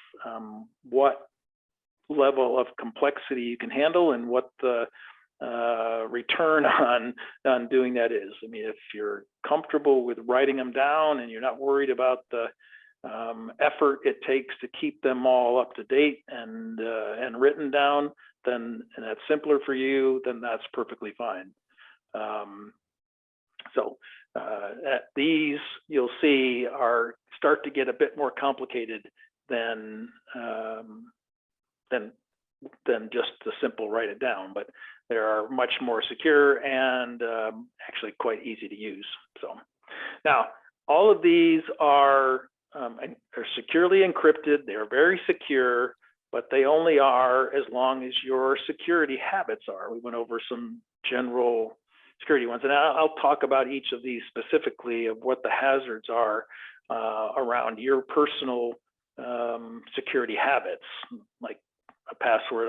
what level of complexity you can handle and what the return on doing that is. I mean, if you're comfortable with writing them down and you're not worried about the effort it takes to keep them all up to date and written down, then and that's simpler for you, then that's perfectly fine. These you'll see start to get a bit more complicated than just the simple write it down, but they are much more secure and actually quite easy to use. So now all of these are securely encrypted. They are very secure, but they only are as long as your security habits are. We went over some general security ones, and I'll talk about each of these specifically of what the hazards are around your personal security habits, like a password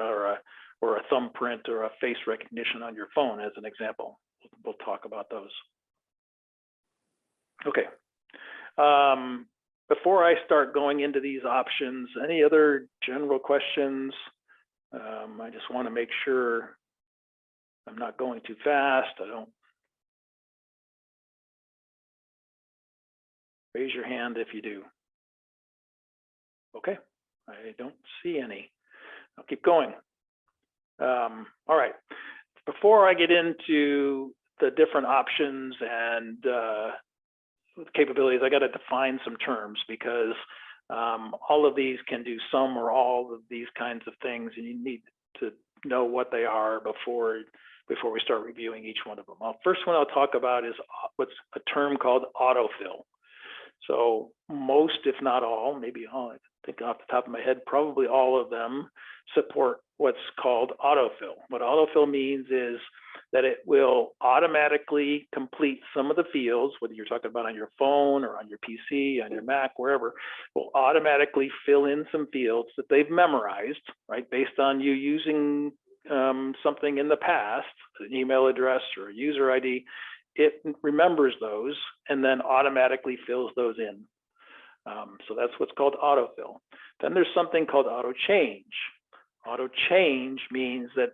or a thumbprint or a face recognition on your phone, as an example. We'll talk about those. Okay. Before I start going into these options, any other general questions? I just want to make sure I'm not going too fast. Raise your hand if you do. Okay, I don't see any. I'll keep going. All right, before I get into the different options and capabilities, I got to define some terms, because all of these can do some or all of these kinds of things, and you need to know what they are before we start reviewing each one of them. First one I'll talk about is what's a term called autofill. So most, if not all, maybe all, I think off the top of my head, probably all of them support what's called autofill. What autofill means is that it will automatically complete some of the fields, whether you're talking about on your phone or on your PC, on your Mac, wherever, will automatically fill in some fields that they've memorized, right? Based on you using something in the past, an email address or a user ID, it remembers those and then automatically fills those in. So that's what's called autofill. Then there's something called auto change. Auto change means that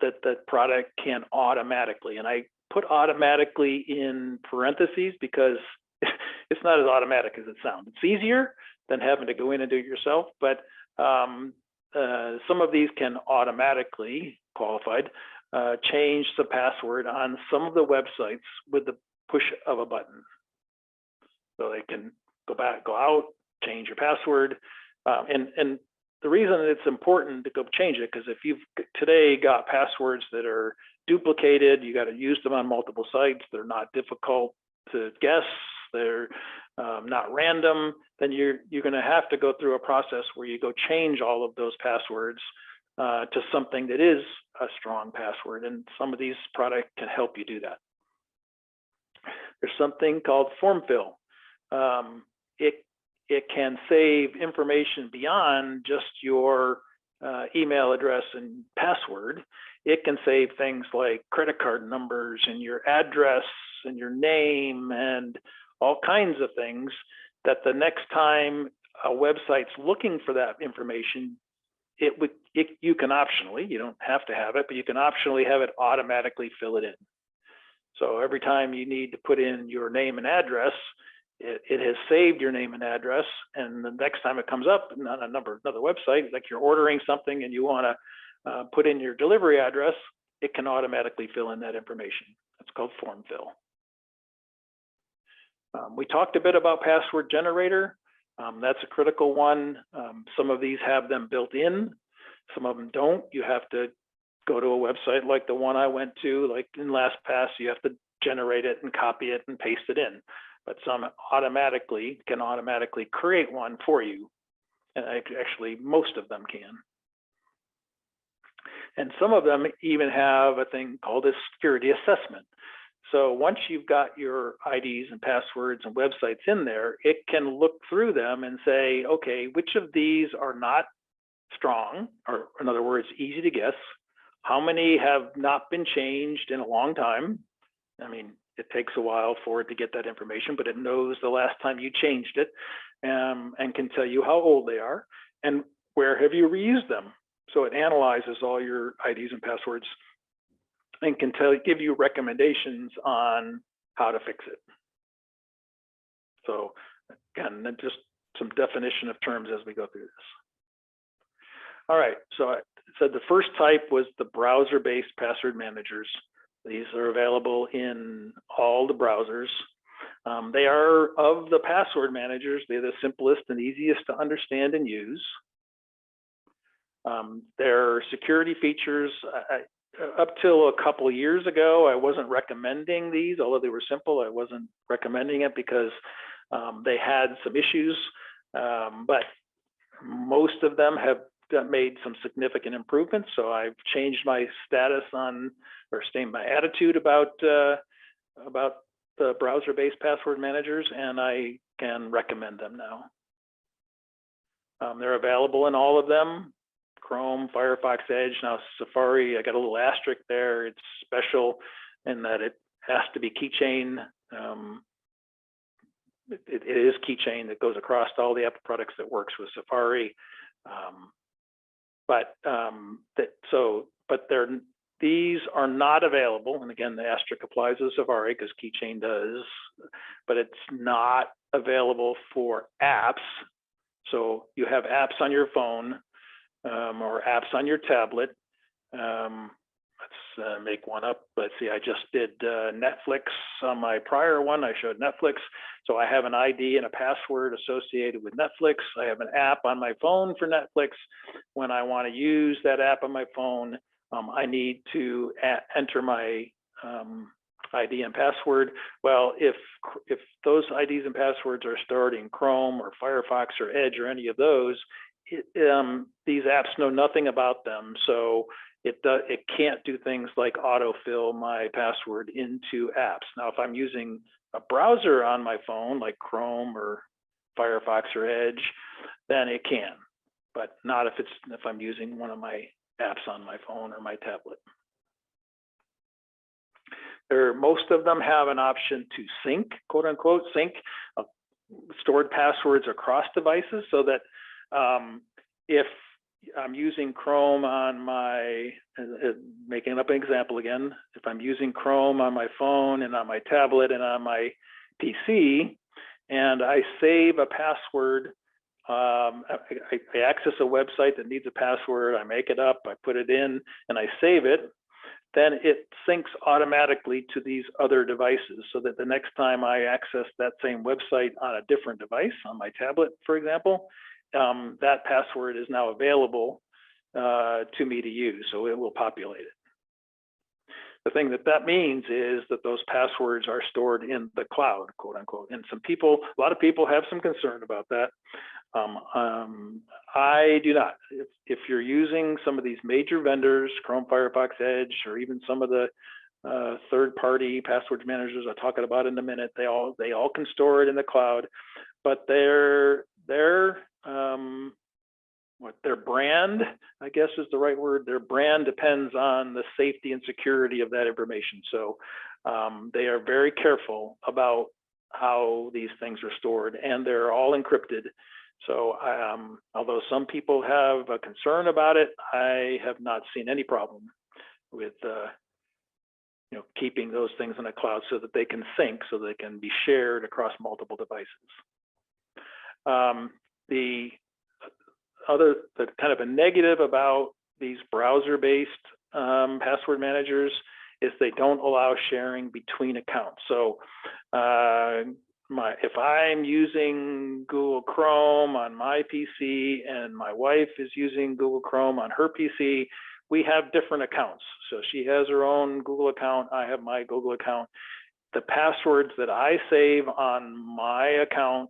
that product can automatically, and I put automatically in parentheses because it's not as automatic as it sounds. It's easier than having to go in and do it yourself, but some of these can automatically, qualified, change the password on some of the websites with the push of a button. So they can go out, change your password, and the reason it's important to go change it, because if you've today got passwords that are duplicated, you got to use them on multiple sites, they're not difficult to guess, they're not random, then you're going to have to go through a process where you go change all of those passwords to something that is a strong password, and some of these products can help you do that. There's something called form fill. It can save information beyond just your email address and password. It can save things like credit card numbers and your address and your name and all kinds of things that the next time a website's looking for that information, you can optionally, you don't have to have it, but you can optionally have it automatically fill it in. So every time you need to put in your name and address, it has saved your name and address, and the next time it comes up on another website, like you're ordering something and you want to put in your delivery address, it can automatically fill in that information. That's called form fill. We talked a bit about password generator. That's a critical one. Some of these have them built in, some of them don't. You have to go to a website like the one I went to, like in LastPass, you have to generate it and copy it and paste it in. But some can automatically create one for you. And actually, most of them can. And some of them even have a thing called a security assessment. So once you've got your IDs and passwords and websites in there, it can look through them and say, okay, which of these are not strong, or in other words, easy to guess? How many have not been changed in a long time? I mean, it takes a while for it to get that information, but it knows the last time you changed it, and can tell you how old they are and where have you reused them. So it analyzes all your IDs and passwords and can give you recommendations on how to fix it. So again, just some definition of terms as we go through this. All right, so I said the first type was the browser-based password managers. These are available in all the browsers. They are, of the password managers, they're the simplest and easiest to understand and use. Their security features, up till a couple of years ago, I wasn't recommending these, although they were simple. I wasn't recommending it because they had some issues, but most of them have made some significant improvements. So I've changed my status on, or my attitude about the browser-based password managers, and I can recommend them now. They're available in all of them: Chrome, Firefox, Edge. Now Safari, I got a little asterisk there. It's special in that it has to be keychain. It is keychain that goes across all the Apple products that works with Safari. These are not available, and again, the asterisk applies to Safari because keychain does, but it's not available for apps. So you have apps on your phone or apps on your tablet. Let's make one up. Let's see, I just did Netflix on my prior one. I showed Netflix. So I have an ID and a password associated with Netflix. I have an app on my phone for Netflix. When I want to use that app on my phone, I need to enter my ID and password. Well, if those IDs and passwords are stored in Chrome or Firefox or Edge or any of those, these apps know nothing about them. So it can't do things like autofill my password into apps. Now, if I'm using a browser on my phone, like Chrome or Firefox or Edge, then it can, but not if I'm using one of my apps on my phone or my tablet. Most of them have an option to sync, quote unquote, sync stored passwords across devices, so that if I'm using Chrome on my, making up an example again, if I'm using Chrome on my phone and on my tablet and on my PC, and I save a password, I access a website that needs a password, I make it up, I put it in, and I save it, then it syncs automatically to these other devices, so that the next time I access that same website on a different device, on my tablet, for example, that password is now available to me to use, so it will populate it. The thing that means is that those passwords are stored in the cloud, quote unquote. And a lot of people have some concern about that. I do not. If you're using some of these major vendors, Chrome, Firefox, Edge, or even some of the third-party password managers I'll talk about in a minute, they all can store it in the cloud, but their brand, I guess is the right word, their brand depends on the safety and security of that information. So they are very careful about how these things are stored, and they're all encrypted. So although some people have a concern about it, I have not seen any problem with keeping those things in the cloud so that they can sync, so they can be shared across multiple devices. The kind of a negative about these browser-based password managers is they don't allow sharing between accounts. So if I'm using Google Chrome on my PC and my wife is using Google Chrome on her PC, we have different accounts. So she has her own Google account, I have my Google account. The passwords that I save on my account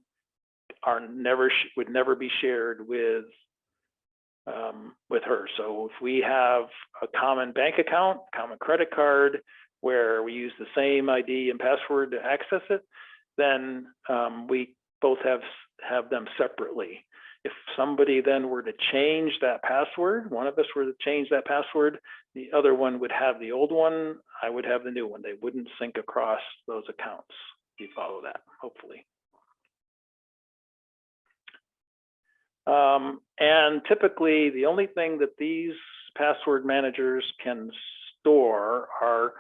would never be shared with her. So if we have a common bank account, common credit card, where we use the same ID and password to access it, then we both have them separately. If somebody then were to change that password, one of us were to change that password, the other one would have the old one, I would have the new one. They wouldn't sync across those accounts. You follow that, hopefully. And typically, the only thing that these password managers can store are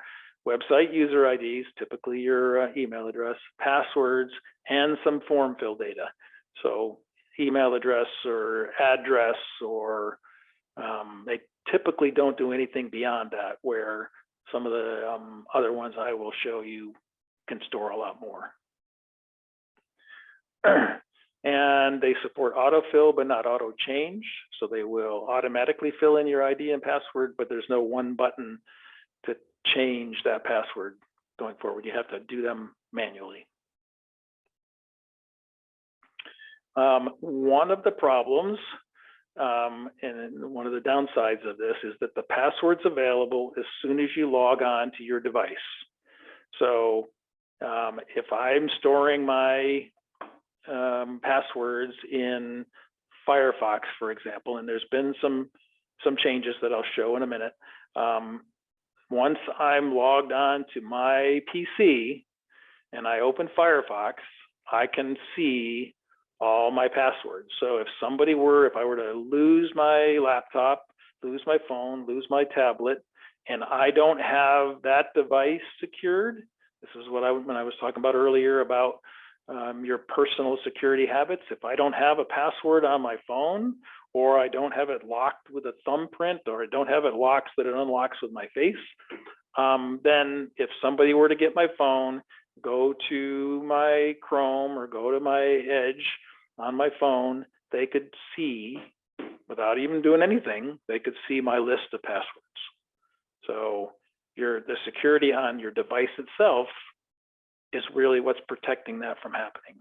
website user IDs, typically your email address, passwords, and some form fill data. So email address or address, or they typically don't do anything beyond that, where some of the other ones I will show you can store a lot more. And they support autofill, but not auto change. So they will automatically fill in your ID and password, but there's no one button to change that password going forward. You have to do them manually. One of the problems and one of the downsides of this is that the password's available as soon as you log on to your device. So if I'm storing my passwords in Firefox, for example, and there's been some changes that I'll show in a minute. Once I'm logged on to my PC and I open Firefox, I can see all my passwords. So if I were to lose my laptop, lose my phone, lose my tablet, and I don't have that device secured, this is what when I was talking about earlier about your personal security habits. If I don't have a password on my phone, or I don't have it locked with a thumbprint, or I don't have it locked so that it unlocks with my face, then if somebody were to get my phone, go to my Chrome or go to my Edge on my phone, they could see, without even doing anything, they could see my list of passwords. So the security on your device itself is really what's protecting that from happening.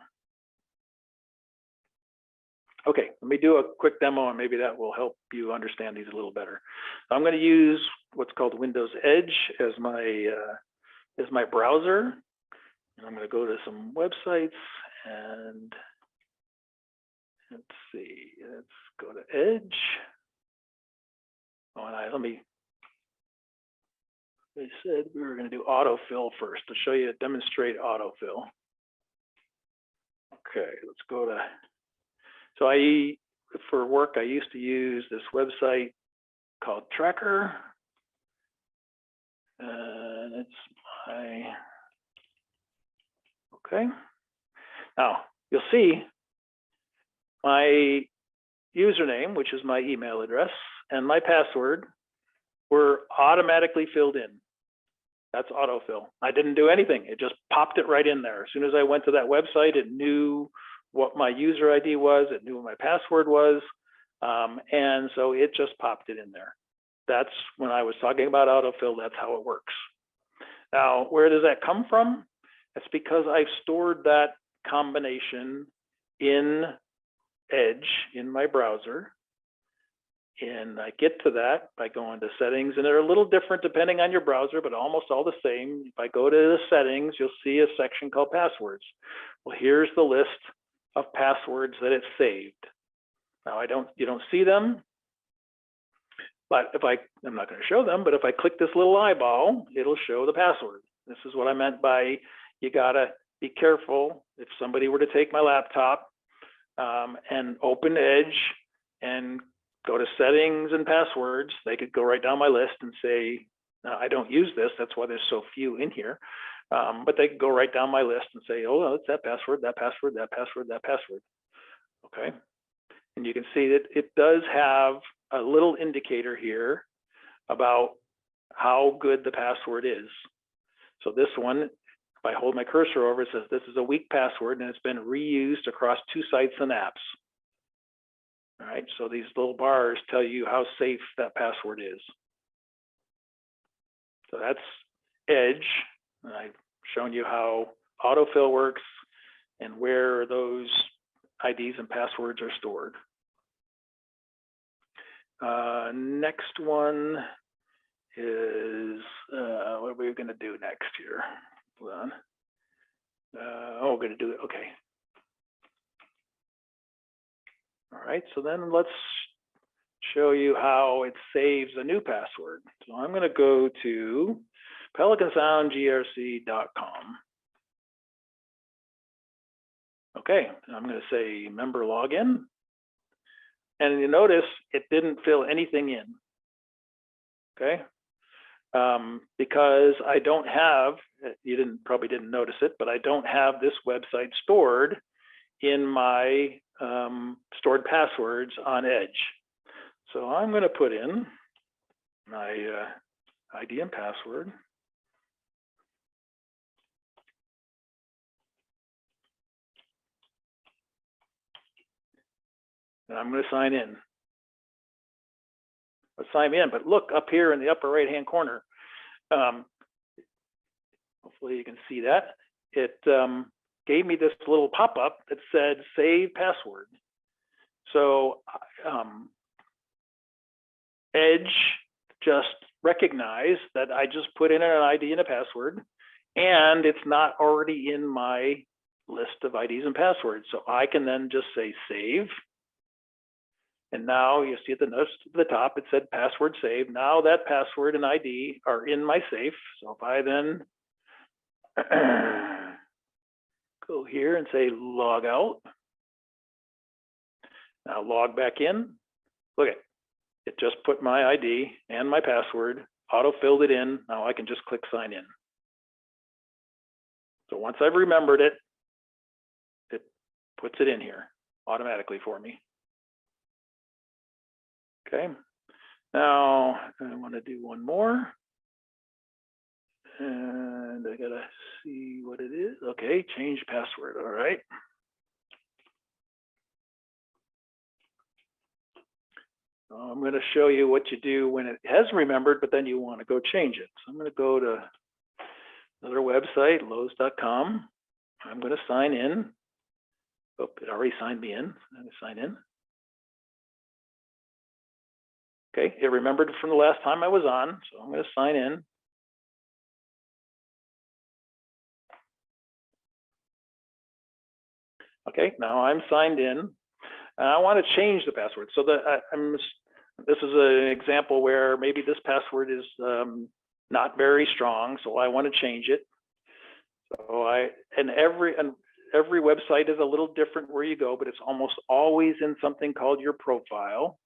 Okay, let me do a quick demo and maybe that will help you understand these a little better. I'm going to use what's called Windows Edge as my browser. And I'm going to go to some websites and let's see, let's go to Edge. Oh, and I said we were going to do autofill first to show you, demonstrate autofill. Okay, let's go to, so for work, I used to use this website called Tracker. And it's okay. Now, you'll see my username, which is my email address, and my password were automatically filled in. That's autofill. I didn't do anything. It just popped it right in there. As soon as I went to that website, it knew what my user ID was. It knew what my password was. And so it just popped it in there. That's when I was talking about autofill, that's how it works. Now, where does that come from? It's because I've stored that combination in Edge, in my browser. And I get to that by going to settings, and they're a little different depending on your browser, but almost all the same. If I go to the settings, you'll see a section called passwords. Well, here's the list of passwords that it's saved. Now you don't see them, but I'm not going to show them, but if I click this little eyeball, it'll show the password. This is what I meant by you gotta be careful. If somebody were to take my laptop and open Edge and go to settings and passwords, they could go right down my list and say, no, I don't use this. That's why there's so few in here. But they could go right down my list and say, oh, it's that password, that password, that password, that password. Okay. And you can see that it does have a little indicator here about how good the password is. So this one, if I hold my cursor over, it says this is a weak password and it's been reused across 2 sites and apps. All right, so these little bars tell you how safe that password is. So that's Edge. And I've shown you how autofill works and where those IDs and passwords are stored. Next one is, what are we going to do next here? Hold on. Oh, we're going to do it. Okay. All right. So then let's show you how it saves a new password. So I'm going to go to pelicansoundgrc.com. Okay. I'm going to say member login. And you notice it didn't fill anything in. Okay. Because I don't have, you probably didn't notice it, but I don't have this website stored in my stored passwords on Edge. So I'm going to put in my ID and password. And I'm going to sign in. Let's sign in, but look up here in the upper right-hand corner. Hopefully you can see that. It gave me this little pop-up that said save password. So Edge just recognized that I just put in an ID and a password, and it's not already in my list of IDs and passwords. So I can then just say save. And now you see at the top, it said password saved. Now that password and ID are in my safe. So if I then go here and say log out, now log back in, look at it just put my ID and my password, auto-filled it in. Now I can just click sign in. So once I've remembered it, it puts it in here automatically for me. Okay, now I want to do one more. And I gotta see what it is. Okay, change password, all right. I'm going to show you what you do when it has remembered, but then you want to go change it. So I'm going to go to another website, Lowe's.com. I'm going to sign in. Oh, it already signed me in. I'm going to sign in. Okay, it remembered from the last time I was on, so I'm going to sign in. Okay, now I'm signed in, and I want to change the password. So that this is an example where maybe this password is not very strong, so I want to change it. So every website is a little different where you go, but it's almost always in something called your profile.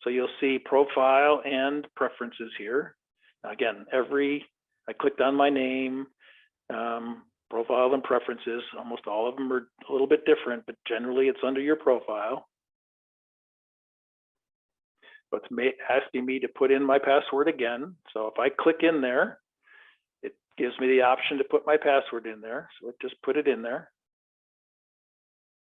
So you'll see profile and preferences here. Now again, I clicked on my name, profile and preferences. Almost all of them are a little bit different, but generally it's under your profile. So it's asking me to put in my password again. So if I click in there, it gives me the option to put my password in there. So it just put it in there.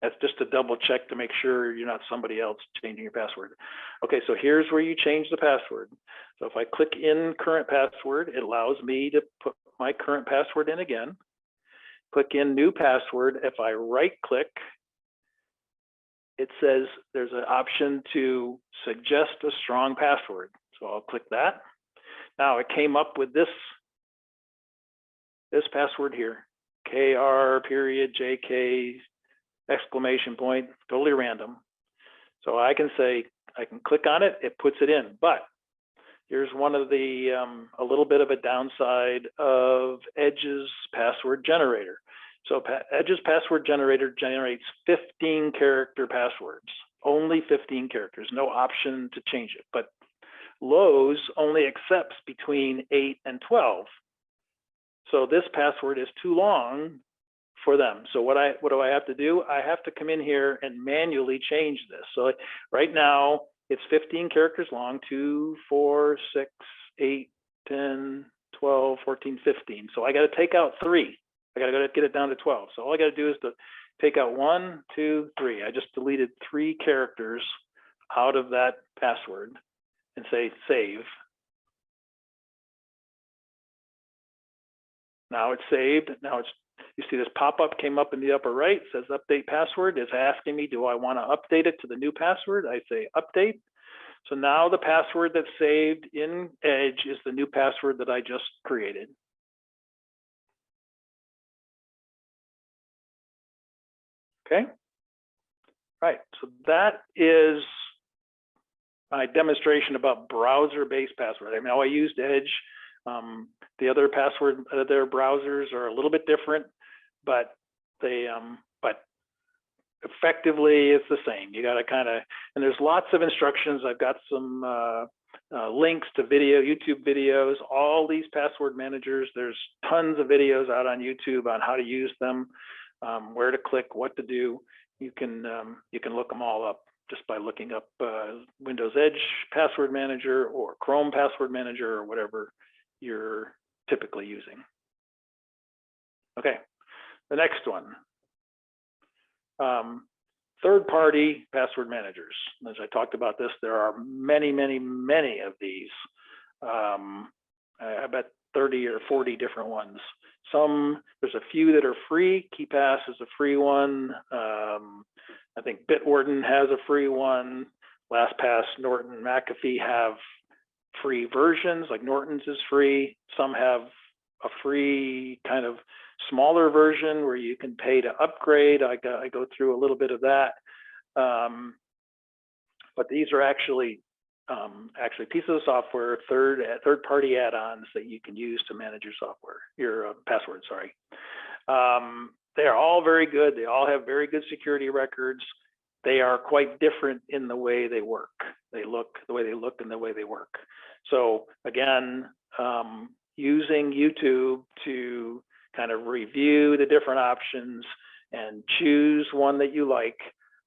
That's just to double check to make sure you're not somebody else changing your password. Okay, so here's where you change the password. So if I click in current password, it allows me to put my current password in again. Click in new password. If I right click, it says there's an option to suggest a strong password. So I'll click that. Now it came up with this password here, KR.JK exclamation point, totally random. So I can say, I can click on it, it puts it in. But here's one of the, a little bit of a downside of Edge's password generator. So Edge's password generator generates 15 character passwords, only 15 characters, no option to change it. But Lowe's only accepts between 8 and 12. So this password is too long for them. So what do I have to do? I have to come in here and manually change this. So right now it's 15 characters long, 2, 4, 6, 8, 10, 12, 14, 15. So I got to take out 3. I got to get it down to 12. So all I got to do is to take out 1, 2, 3. I just deleted 3 characters out of that password and say save. Now it's saved. Now it's You see this pop-up came up in the upper right, says update password. It's asking me, do I want to update it to the new password? I say update. So now the password that's saved in Edge is the new password that I just created. Okay. Right, so that is my demonstration about browser-based password. I mean, I used Edge. The other browsers are a little bit different, but they, effectively it's the same. You got to kind of, and there's lots of instructions. I've got some links to YouTube videos, all these password managers. There's tons of videos out on YouTube on how to use them, where to click, what to do. You can look them all up just by looking up Windows Edge Password Manager or Chrome Password Manager or whatever you're typically using. Okay, the next one. Third-party password managers. As I talked about this, there are many, many, many of these. I bet 30 or 40 different ones. There's a few that are free. KeePass is a free one. I think Bitwarden has a free one. LastPass, Norton, McAfee have free versions, like Norton's is free. Some have a free kind of smaller version where you can pay to upgrade. I go through a little bit of that. But these are actually pieces of software, third-party add-ons that you can use to manage your software, your password, sorry. They are all very good. They all have very good security records. They are quite different in the way they work. The way they look and the way they work. So again, using YouTube to kind of review the different options and choose one that you like,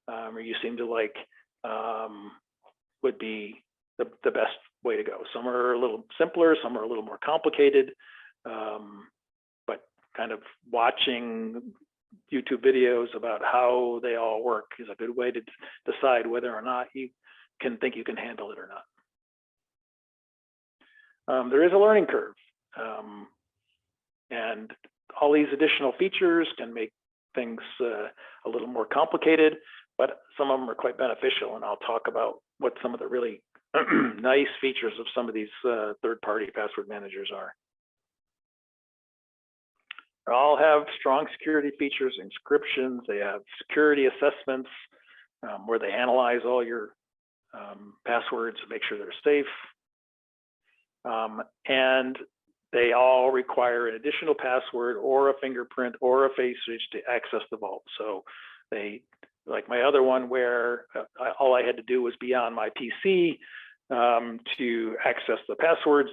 or you seem to like, would be the best way to go. Some are a little simpler, some are a little more complicated, but kind of watching YouTube videos about how they all work is a good way to decide whether or not you can handle it or not. There is a learning curve, and all these additional features can make things a little more complicated, but some of them are quite beneficial, and I'll talk about what some of the really nice features of some of these third-party password managers are. They all have strong security features, encryptions. They have security assessments where they analyze all your passwords to make sure they're safe. And they all require an additional password or a fingerprint or a face switch to access the vault. So they, like my other one where all I had to do was be on my PC to access the passwords.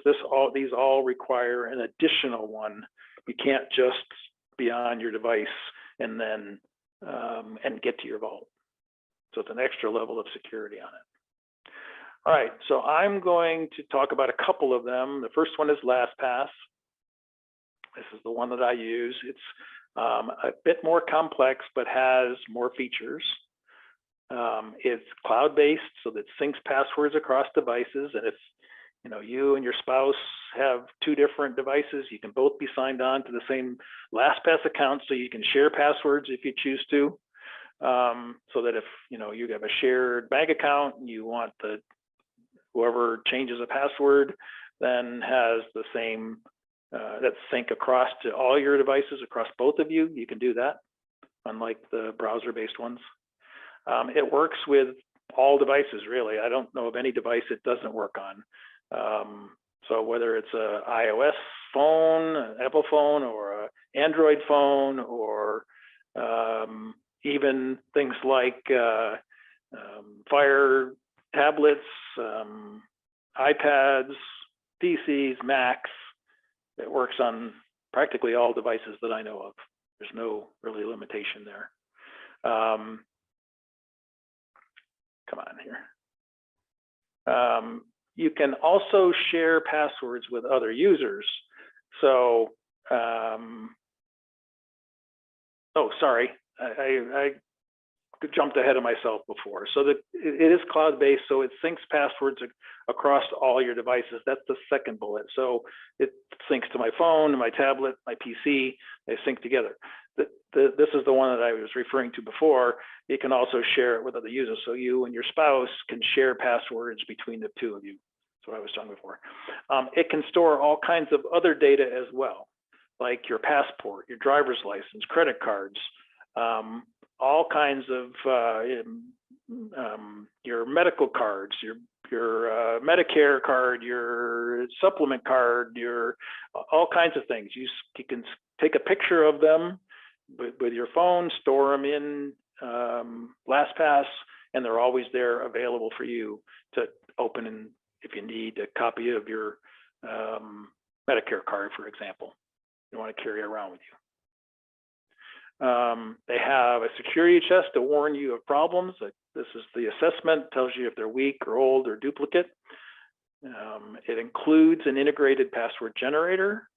These all require an additional one. You can't just be on your device and then and get to your vault. So it's an extra level of security on it. All right, so I'm going to talk about a couple of them. The first one is LastPass. This is the one that I use. It's a bit more complex, but has more features. It's cloud-based, so that syncs passwords across devices. And if you and your spouse have two different devices, you can both be signed on to the same LastPass account, so you can share passwords if you choose to. So that if you have a shared bank account and you want whoever changes a password then has the same that sync across to all your devices across both of you, you can do that, unlike the browser-based ones. It works with all devices, really. I don't know of any device it doesn't work on. So whether it's an iOS phone, an Apple phone, or an Android phone, or even things like Fire tablets, iPads, PCs, Macs, it works on practically all devices that I know of. There's no really limitation there. Come on here. You can also share passwords with other users. So, oh, sorry, I jumped ahead of myself before. So that it is cloud-based, so it syncs passwords across all your devices. That's the second bullet. So it syncs to my phone, my tablet, my PC. They sync together. This is the one that I was referring to before. You can also share it with other users. So you and your spouse can share passwords between the two of you. That's what I was talking before. It can store all kinds of other data as well, like your passport, your driver's license, credit cards, all kinds of your medical cards, your Medicare card, your supplement card, your all kinds of things. You can take a picture of them with your phone, store them in LastPass, and they're always there available for you to open, and if you need a copy of your Medicare card, for example, you want to carry it around with you. They have a security chest to warn you of problems. This is the assessment, tells you if they're weak or old or duplicate. It includes an integrated password generator,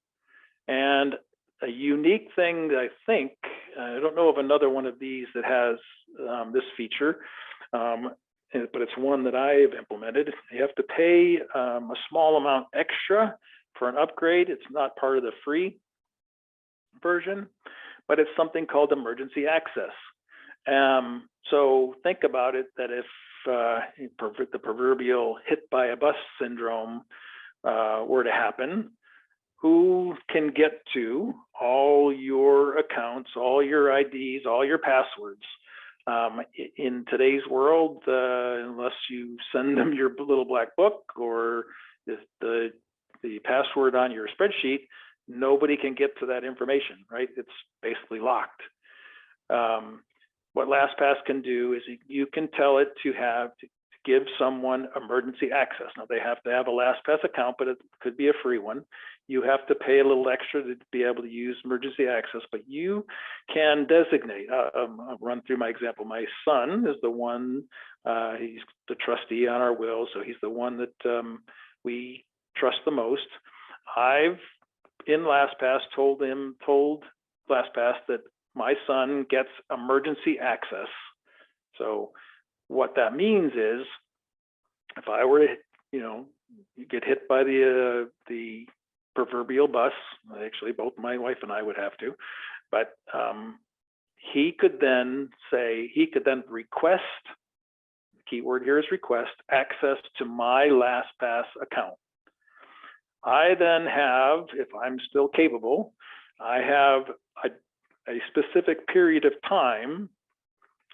and a unique thing that I think, I don't know of another one of these that has this feature, but it's one that I've implemented. You have to pay a small amount extra for an upgrade. It's not part of the free version, but it's something called emergency access. So think about it, that if the proverbial hit by a bus syndrome were to happen, who can get to all your accounts, all your IDs, all your passwords? In today's world, unless you send them your little black book or the password on your spreadsheet, nobody can get to that information, right? It's basically locked. What LastPass can do is you can tell it to give someone emergency access. Now they have to have a LastPass account, but it could be a free one. You have to pay a little extra to be able to use emergency access, but you can designate. I'll run through my example. My son is the one, he's the trustee on our will, so he's the one that we trust the most. I've, in LastPass, told LastPass that my son gets emergency access. So what that means is, if I were to, get hit by the proverbial bus, actually both my wife and I would have to, but he could then request, the keyword here is request, access to my LastPass account. I then have, if I'm still capable, I have a specific period of time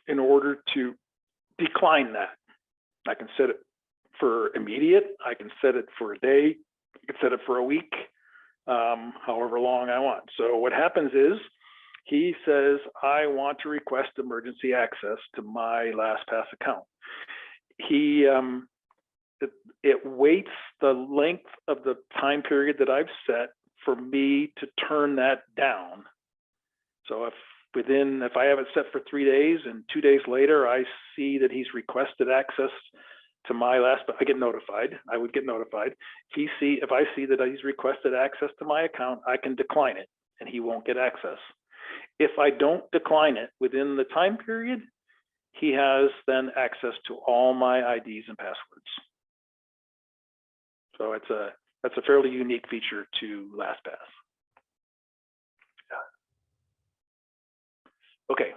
in order to decline that. I can set it for immediate, I can set it for a day, I can set it for a week, however long I want. So what happens is, he says, I want to request emergency access to my LastPass account. It waits the length of the time period that I've set for me to turn that down. So if I have it set for 3 days and 2 days later, I see that he's requested access to my LastPass, I get notified. I would get notified. If I see that he's requested access to my account, I can decline it and he won't get access. If I don't decline it within the time period, he has then access to all my IDs and passwords. So that's a fairly unique feature to LastPass. Okay.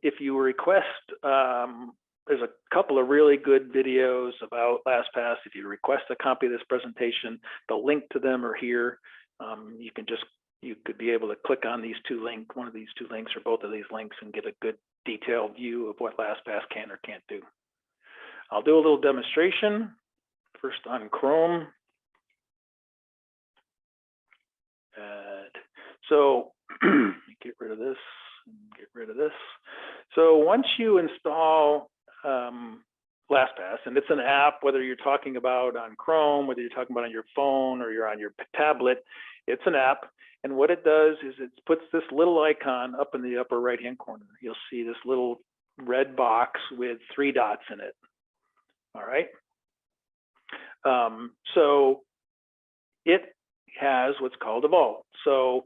If you request, there's a couple of really good videos about LastPass. If you request a copy of this presentation, the link to them are here. You could be able to click on these two links, one of these two links or both of these links, and get a good detailed view of what LastPass can or can't do. I'll do a little demonstration first on Chrome. So get rid of this and get rid of this. So once you install LastPass, and it's an app, whether you're talking about on Chrome, whether you're talking about on your phone or you're on your tablet, it's an app. And what it does is it puts this little icon up in the upper right-hand corner. You'll see this little red box with 3 dots in it. All right. So it has what's called a vault. So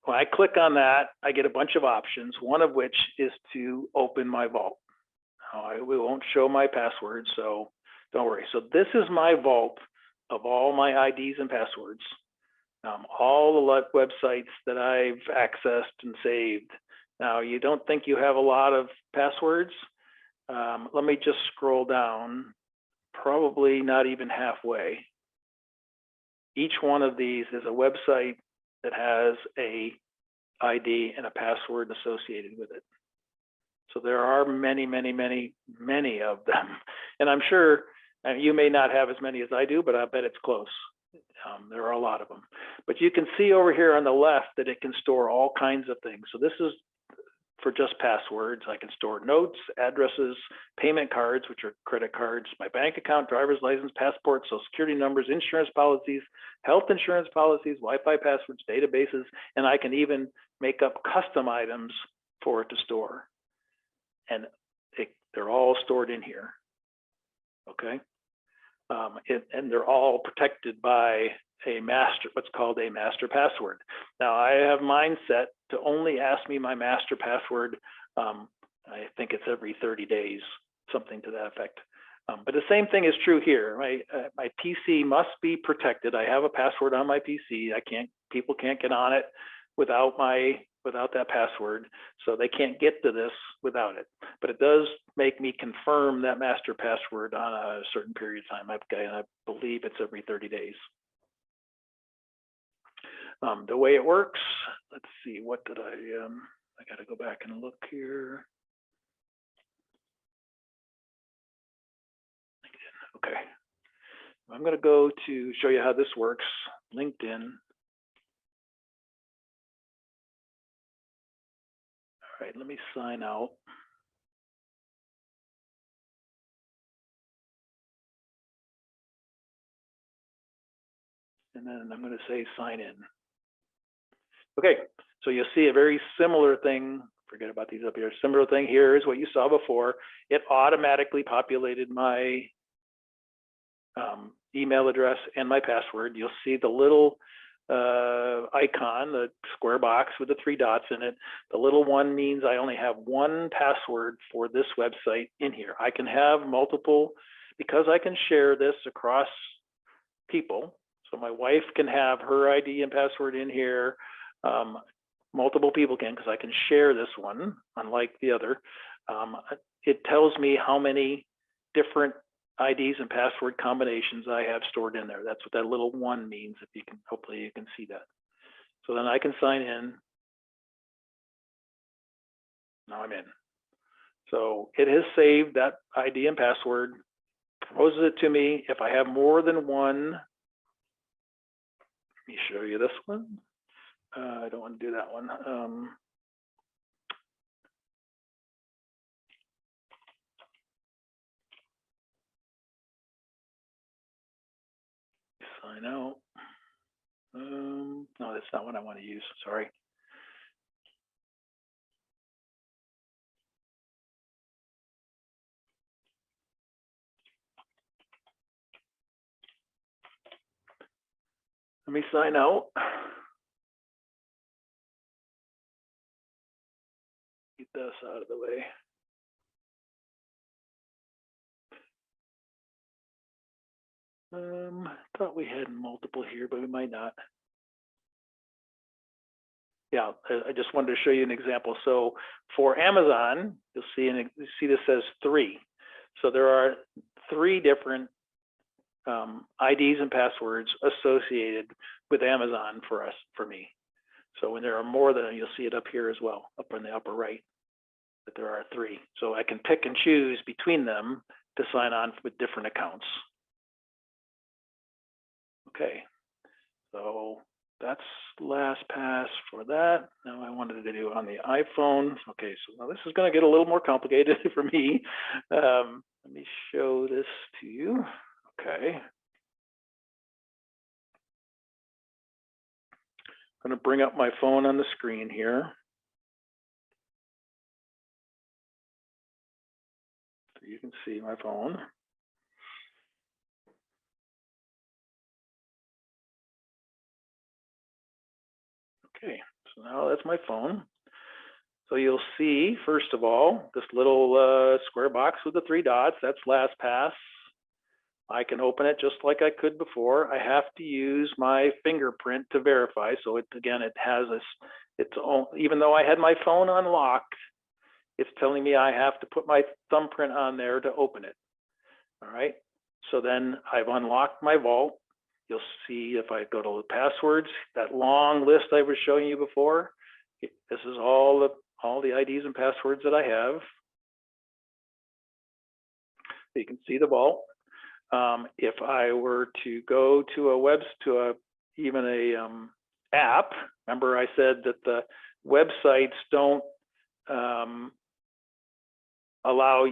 when I click on that, I get a bunch of options, one of which is to open my vault. We won't show my password, so don't worry. So this is my vault of all my IDs and passwords, all the websites that I've accessed and saved. Now, you don't think you have a lot of passwords? Let me just scroll down, probably not even halfway. Each one of these is a website that has a ID and a password associated with it. So there are many, many, many, many of them. And I'm sure you may not have as many as I do, but I bet it's close. There are a lot of them. But you can see over here on the left that it can store all kinds of things. So this is for just passwords. I can store notes, addresses, payment cards, which are credit cards, my bank account, driver's license, passport, social security numbers, insurance policies, health insurance policies, Wi-Fi passwords, databases, and I can even make up custom items for it to store. And they're all stored in here, okay? And they're all protected by a master, what's called a master password. Now I have mine set to only ask me my master password. I think it's every 30 days, something to that effect. But the same thing is true here. My PC must be protected. I have a password on my PC. People can't get on it without that password. So they can't get to this without it. But it does make me confirm that master password on a certain period of time. I believe it's every 30 days. The way it works, let's see, what did I got to go back and look here. Okay, I'm going to go to show you how this works. LinkedIn. All right, let me sign out. And then I'm going to say sign in. Okay, so you'll see a very similar thing. Forget about these up here. Similar thing here is what you saw before. It automatically populated my email address and my password. You'll see the little icon, the square box with the 3 dots in it. The little one means I only have one password for this website in here. I can have multiple, because I can share this across people. So my wife can have her ID and password in here. Multiple people can, because I can share this one, unlike the other. It tells me how many different IDs and password combinations I have stored in there. That's what that little one means. If you can, hopefully you can see that. So then I can sign in. Now I'm in. So it has saved that ID and password, proposes it to me. If I have more than one, let me show you this one. I don't want to do that one. Sign out. No, that's not what I want to use. Sorry. Let me sign out. Get this out of the way. Thought we had multiple here, but we might not. Yeah, I just wanted to show you an example. So for Amazon, you'll see this says 3. So there are 3 different IDs and passwords associated with Amazon for me. So when there are more than, you'll see it up here as well, up in the upper right, that there are 3. So I can pick and choose between them to sign on with different accounts. Okay, so that's LastPass for that. Now I wanted to do on the iPhone. Okay, so now this is going to get a little more complicated for me. Let me show this to you. Okay. I'm going to bring up my phone on the screen here. So you can see my phone. Okay, So now that's my phone. So you'll see, first of all, this little square box with the 3 dots, that's LastPass. I can open it just like I could before. I have to use my fingerprint to verify. So it, again, it has its own, even though I had my phone unlocked, it's telling me I have to put my thumbprint on there to open it. All right. So then I've unlocked my vault. You'll see if I go to the passwords, that long list I was showing you before, this is all the IDs and passwords that I have. So you can see the vault. If I were to go to even a app, remember I said that the websites don't allow,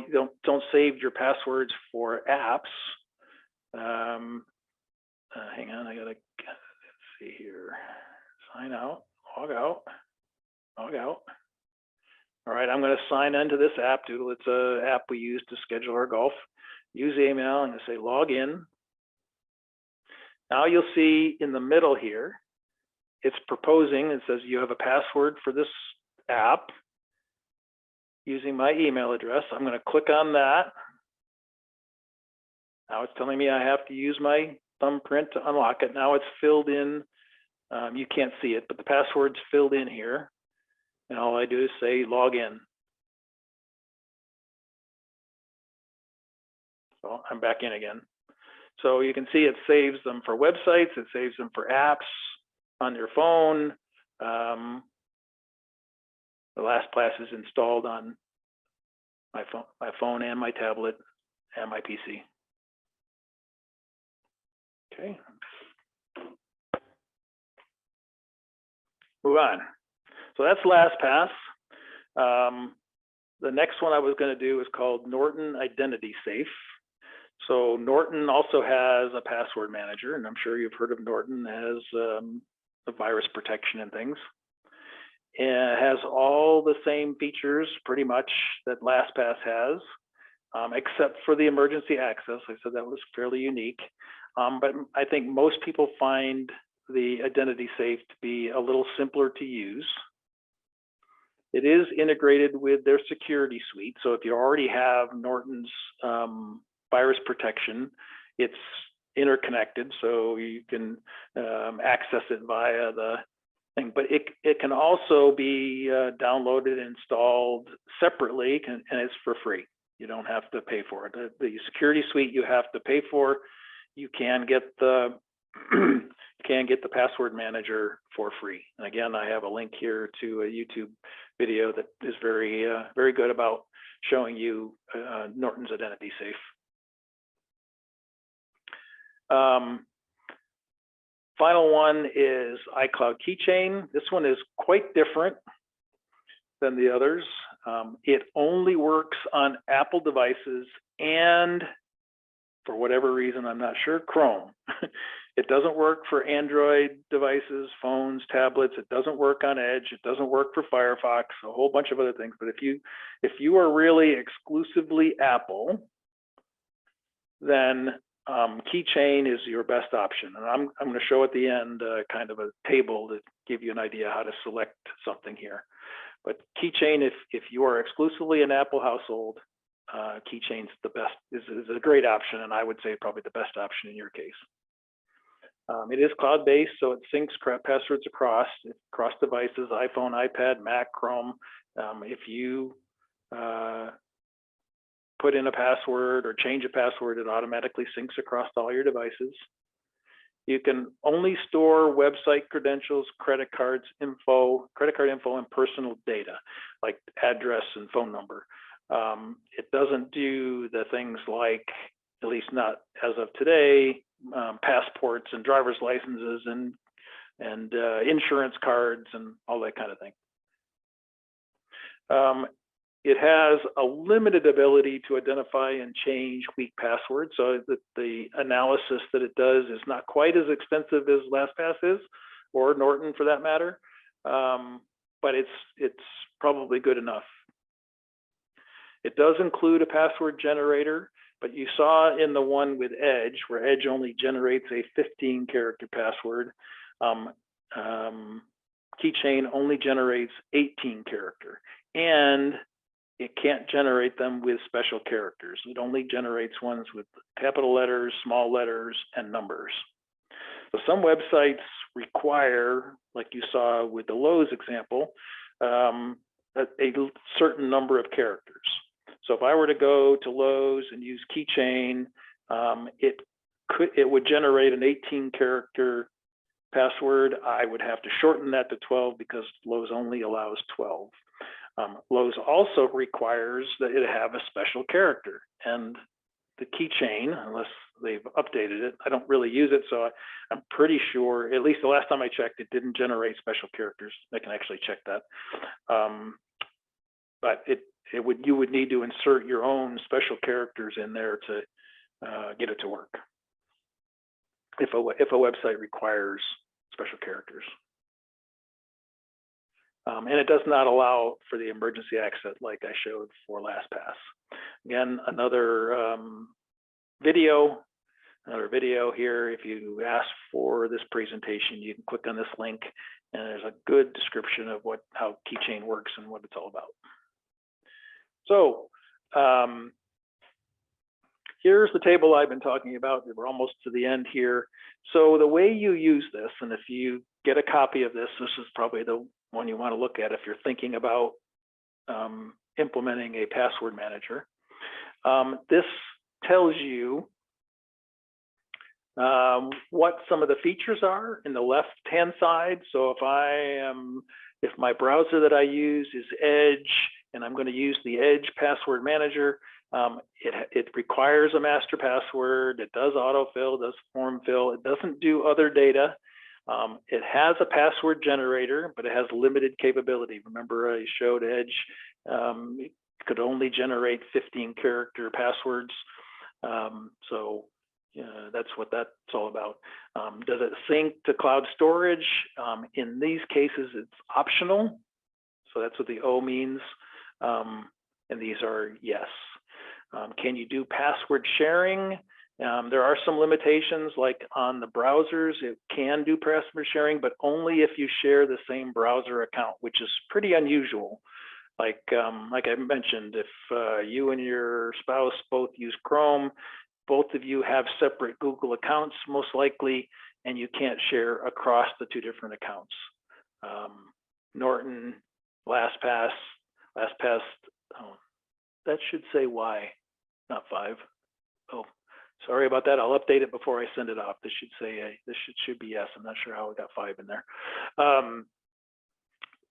don't save your passwords for apps. Hang on, I gotta, let's see here. Sign out, log out, log out. All right, I'm gonna sign into this app, Doodle. It's an app we use to schedule our golf. Use email, I'm gonna say log in. Now you'll see in the middle here, it's proposing, it says you have a password for this app using my email address. I'm gonna click on that. Now it's telling me I have to use my thumbprint to unlock it. Now it's filled in. You can't see it, but the password's filled in here. And all I do is say log in. So I'm back in again. So you can see it saves them for websites, it saves them for apps on your phone. The LastPass is installed on my phone and my tablet and my PC. Okay. Move on. So that's LastPass. The next one I was going to do is called Norton Identity Safe. So Norton also has a password manager, and I'm sure you've heard of Norton as the virus protection and things. It has all the same features pretty much that LastPass has, except for the emergency access. I said that was fairly unique. But I think most people find the Identity Safe to be a little simpler to use. It is integrated with their security suite. So if you already have Norton's virus protection, it's interconnected, so you can access it via the thing. But it can also be downloaded and installed separately, and it's for free. You don't have to pay for it. The security suite you have to pay for. You can get the password manager for free. And again, I have a link here to a YouTube video that is very good about showing you Norton's Identity Safe. Final one is iCloud Keychain. This one is quite different than the others. It only works on Apple devices and, for whatever reason, I'm not sure, Chrome. It doesn't work for Android devices, phones, tablets. It doesn't work on Edge. It doesn't work for Firefox, a whole bunch of other things. But if you are really exclusively Apple, then Keychain is your best option. And I'm going to show at the end kind of a table to give you an idea how to select something here. But Keychain, if you are exclusively an Apple household, Keychain's the best, is a great option, and I would say probably the best option in your case. It is cloud-based, so it syncs passwords across devices, iPhone, iPad, Mac, Chrome. If you put in a password or change a password, it automatically syncs across all your devices. You can only store website credentials, credit card info, and personal data, like address and phone number. It doesn't do the things like, at least not as of today, passports and driver's licenses and insurance cards and all that kind of thing. It has a limited ability to identify and change weak passwords, so that the analysis that it does is not quite as extensive as LastPass is, or Norton for that matter, but it's probably good enough. It does include a password generator, but you saw in the one with Edge, where Edge only generates a 15-character password. Keychain only generates 18 character, and it can't generate them with special characters. It only generates ones with capital letters, small letters, and numbers. So some websites require, like you saw with the Lowe's example, a certain number of characters. So if I were to go to Lowe's and use Keychain, it would generate an 18 character password. I would have to shorten that to 12 because Lowe's only allows 12. Lowe's also requires that it have a special character, and the Keychain, unless they've updated it, I don't really use it, so I'm pretty sure, at least the last time I checked, it didn't generate special characters. I can actually check that. But you would need to insert your own special characters in there to get it to work, if a website requires special characters. And it does not allow for the emergency exit like I showed for LastPass. Again, another video here. If you ask for this presentation, you can click on this link, and there's a good description of how Keychain works and what it's all about. So here's the table I've been talking about. We're almost to the end here. So the way you use this, and if you get a copy of this, this is probably the one you want to look at if you're thinking about implementing a password manager. This tells you what some of the features are in the left-hand side. So if my browser that I use is Edge, and I'm going to use the Edge password manager, it requires a master password. It does autofill, does form fill. It doesn't do other data. It has a password generator, but it has limited capability. Remember, I showed Edge it could only generate 15 character passwords. So that's what that's all about. Does it sync to cloud storage? In these cases, it's optional. So that's what the O means. And these are yes. Can you do password sharing? There are some limitations, like on the browsers, it can do password sharing, but only if you share the same browser account, which is pretty unusual. Like I mentioned, if you and your spouse both use Chrome, both of you have separate Google accounts, most likely, and you can't share across the two different accounts. Norton, LastPass, oh, that should say Y, not 5. Oh, sorry about that. I'll update it before I send it off. This should say this should be yes. I'm not sure how I got 5 in there.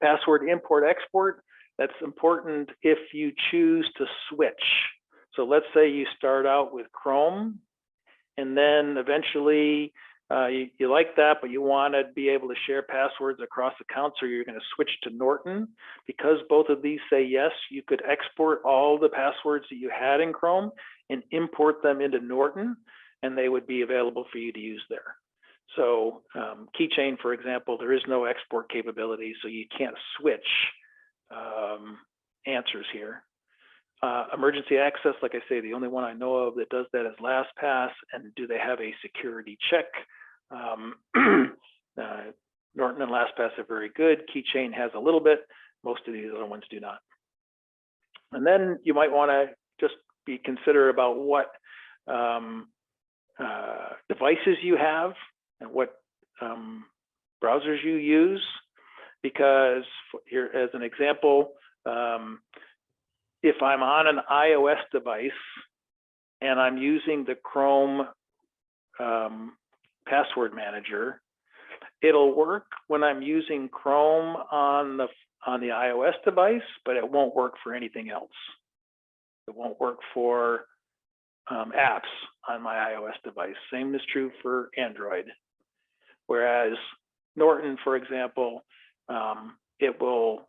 Password import export. That's important if you choose to switch. So let's say you start out with Chrome, and then eventually you like that, but you want to be able to share passwords across accounts, or you're going to switch to Norton. Because both of these say yes, you could export all the passwords that you had in Chrome and import them into Norton, and they would be available for you to use there. So Keychain, for example, there is no export capability, so you can't switch answers here. Emergency access, like I say, the only one I know of that does that is LastPass. And do they have a security check? Norton and LastPass are very good. Keychain has a little bit. Most of these other ones do not. And then you might want to just be considerate about what devices you have and what browsers you use. Because here, as an example, if I'm on an iOS device and I'm using the Chrome password manager, it'll work when I'm using Chrome on the iOS device, but it won't work for anything else. It won't work for apps on my iOS device. Same is true for Android. Whereas Norton, for example, it will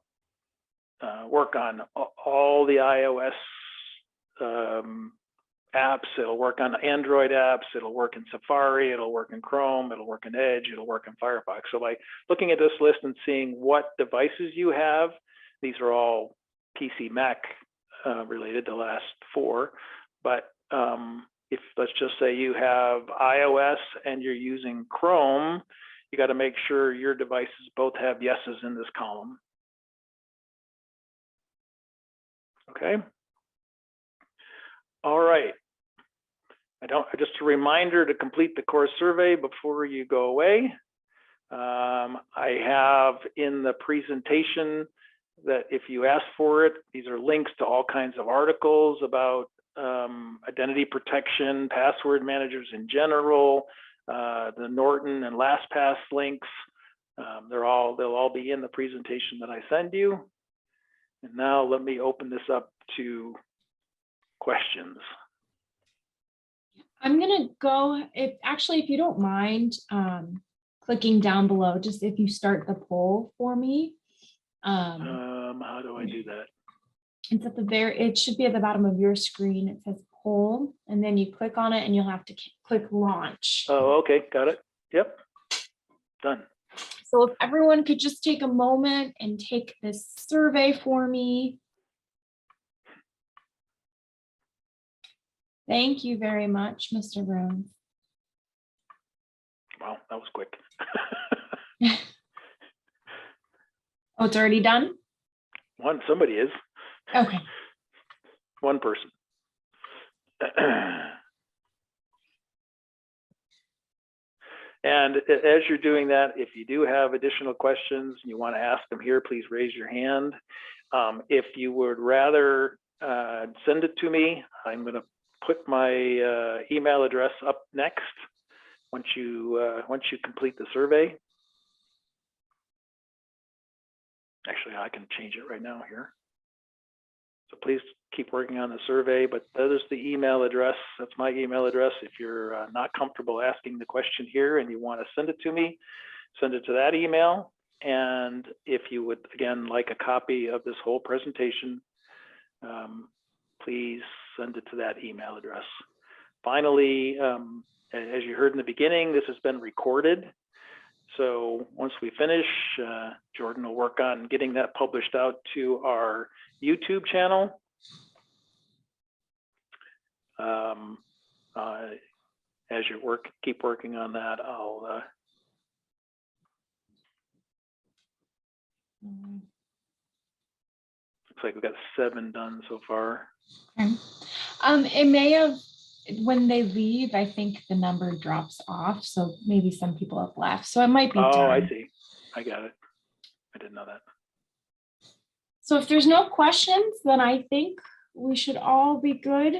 work on all the iOS apps. It'll work on Android apps. It'll work in Safari. It'll work in Chrome. It'll work in Edge. It'll work in Firefox. So by looking at this list and seeing what devices you have, these are all PC, Mac related, the last 4. But if let's just say you have iOS and you're using Chrome, you got to make sure your devices both have yeses in this column. Okay. All right. Just a reminder to complete the course survey before you go away. I have in the presentation that if you ask for it, these are links to all kinds of articles about identity protection, password managers in general, the Norton and LastPass links. They'll all be in the presentation that I send you. And now let me open this up to questions. I'm gonna go, if you don't mind, clicking down below, just if you start the poll for me. How do I do that? It's at it should be at the bottom of your screen. It says poll, and then you click on it and you'll have to click launch. Oh, okay, got it. Yep, done. So if everyone could just take a moment and take this survey for me. Thank you very much, Mr. Rhodes. Wow, that was quick. Oh, it's already done? Somebody is. Okay. One person. And as you're doing that, if you do have additional questions and you want to ask them here, please raise your hand. If you would rather send it to me, I'm going to put my email address up next once you complete the survey. Actually, I can change it right now here. So please keep working on the survey, but that is the email address. That's my email address. If you're not comfortable asking the question here and you want to send it to me, send it to that email. And if you would, again, like a copy of this whole presentation, please send it to that email address. Finally, as you heard in the beginning, this has been recorded. So once we finish, Jordan will work on getting that published out to our YouTube channel. As you keep working on that, I'll looks like we've got 7 done so far. Okay. It may have, when they leave, I think the number drops off. So maybe some people have left. So it might be Oh, done. I see. I got it. I didn't know that. So if there's no questions, then I think we should all be good.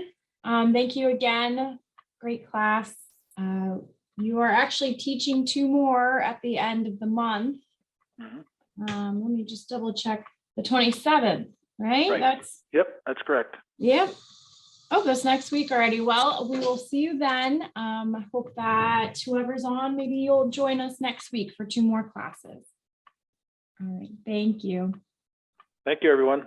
Thank you again. Great class. You are actually teaching 2 more at the end of the month. Mm-hmm. Let me just double check the 27th, right? Right. Yep, that's correct. Yep. Oh, that's next week already. Well, we will see you then. I hope that whoever's on, maybe you'll join us next week for 2 more classes. All right. Thank you. Thank you, everyone.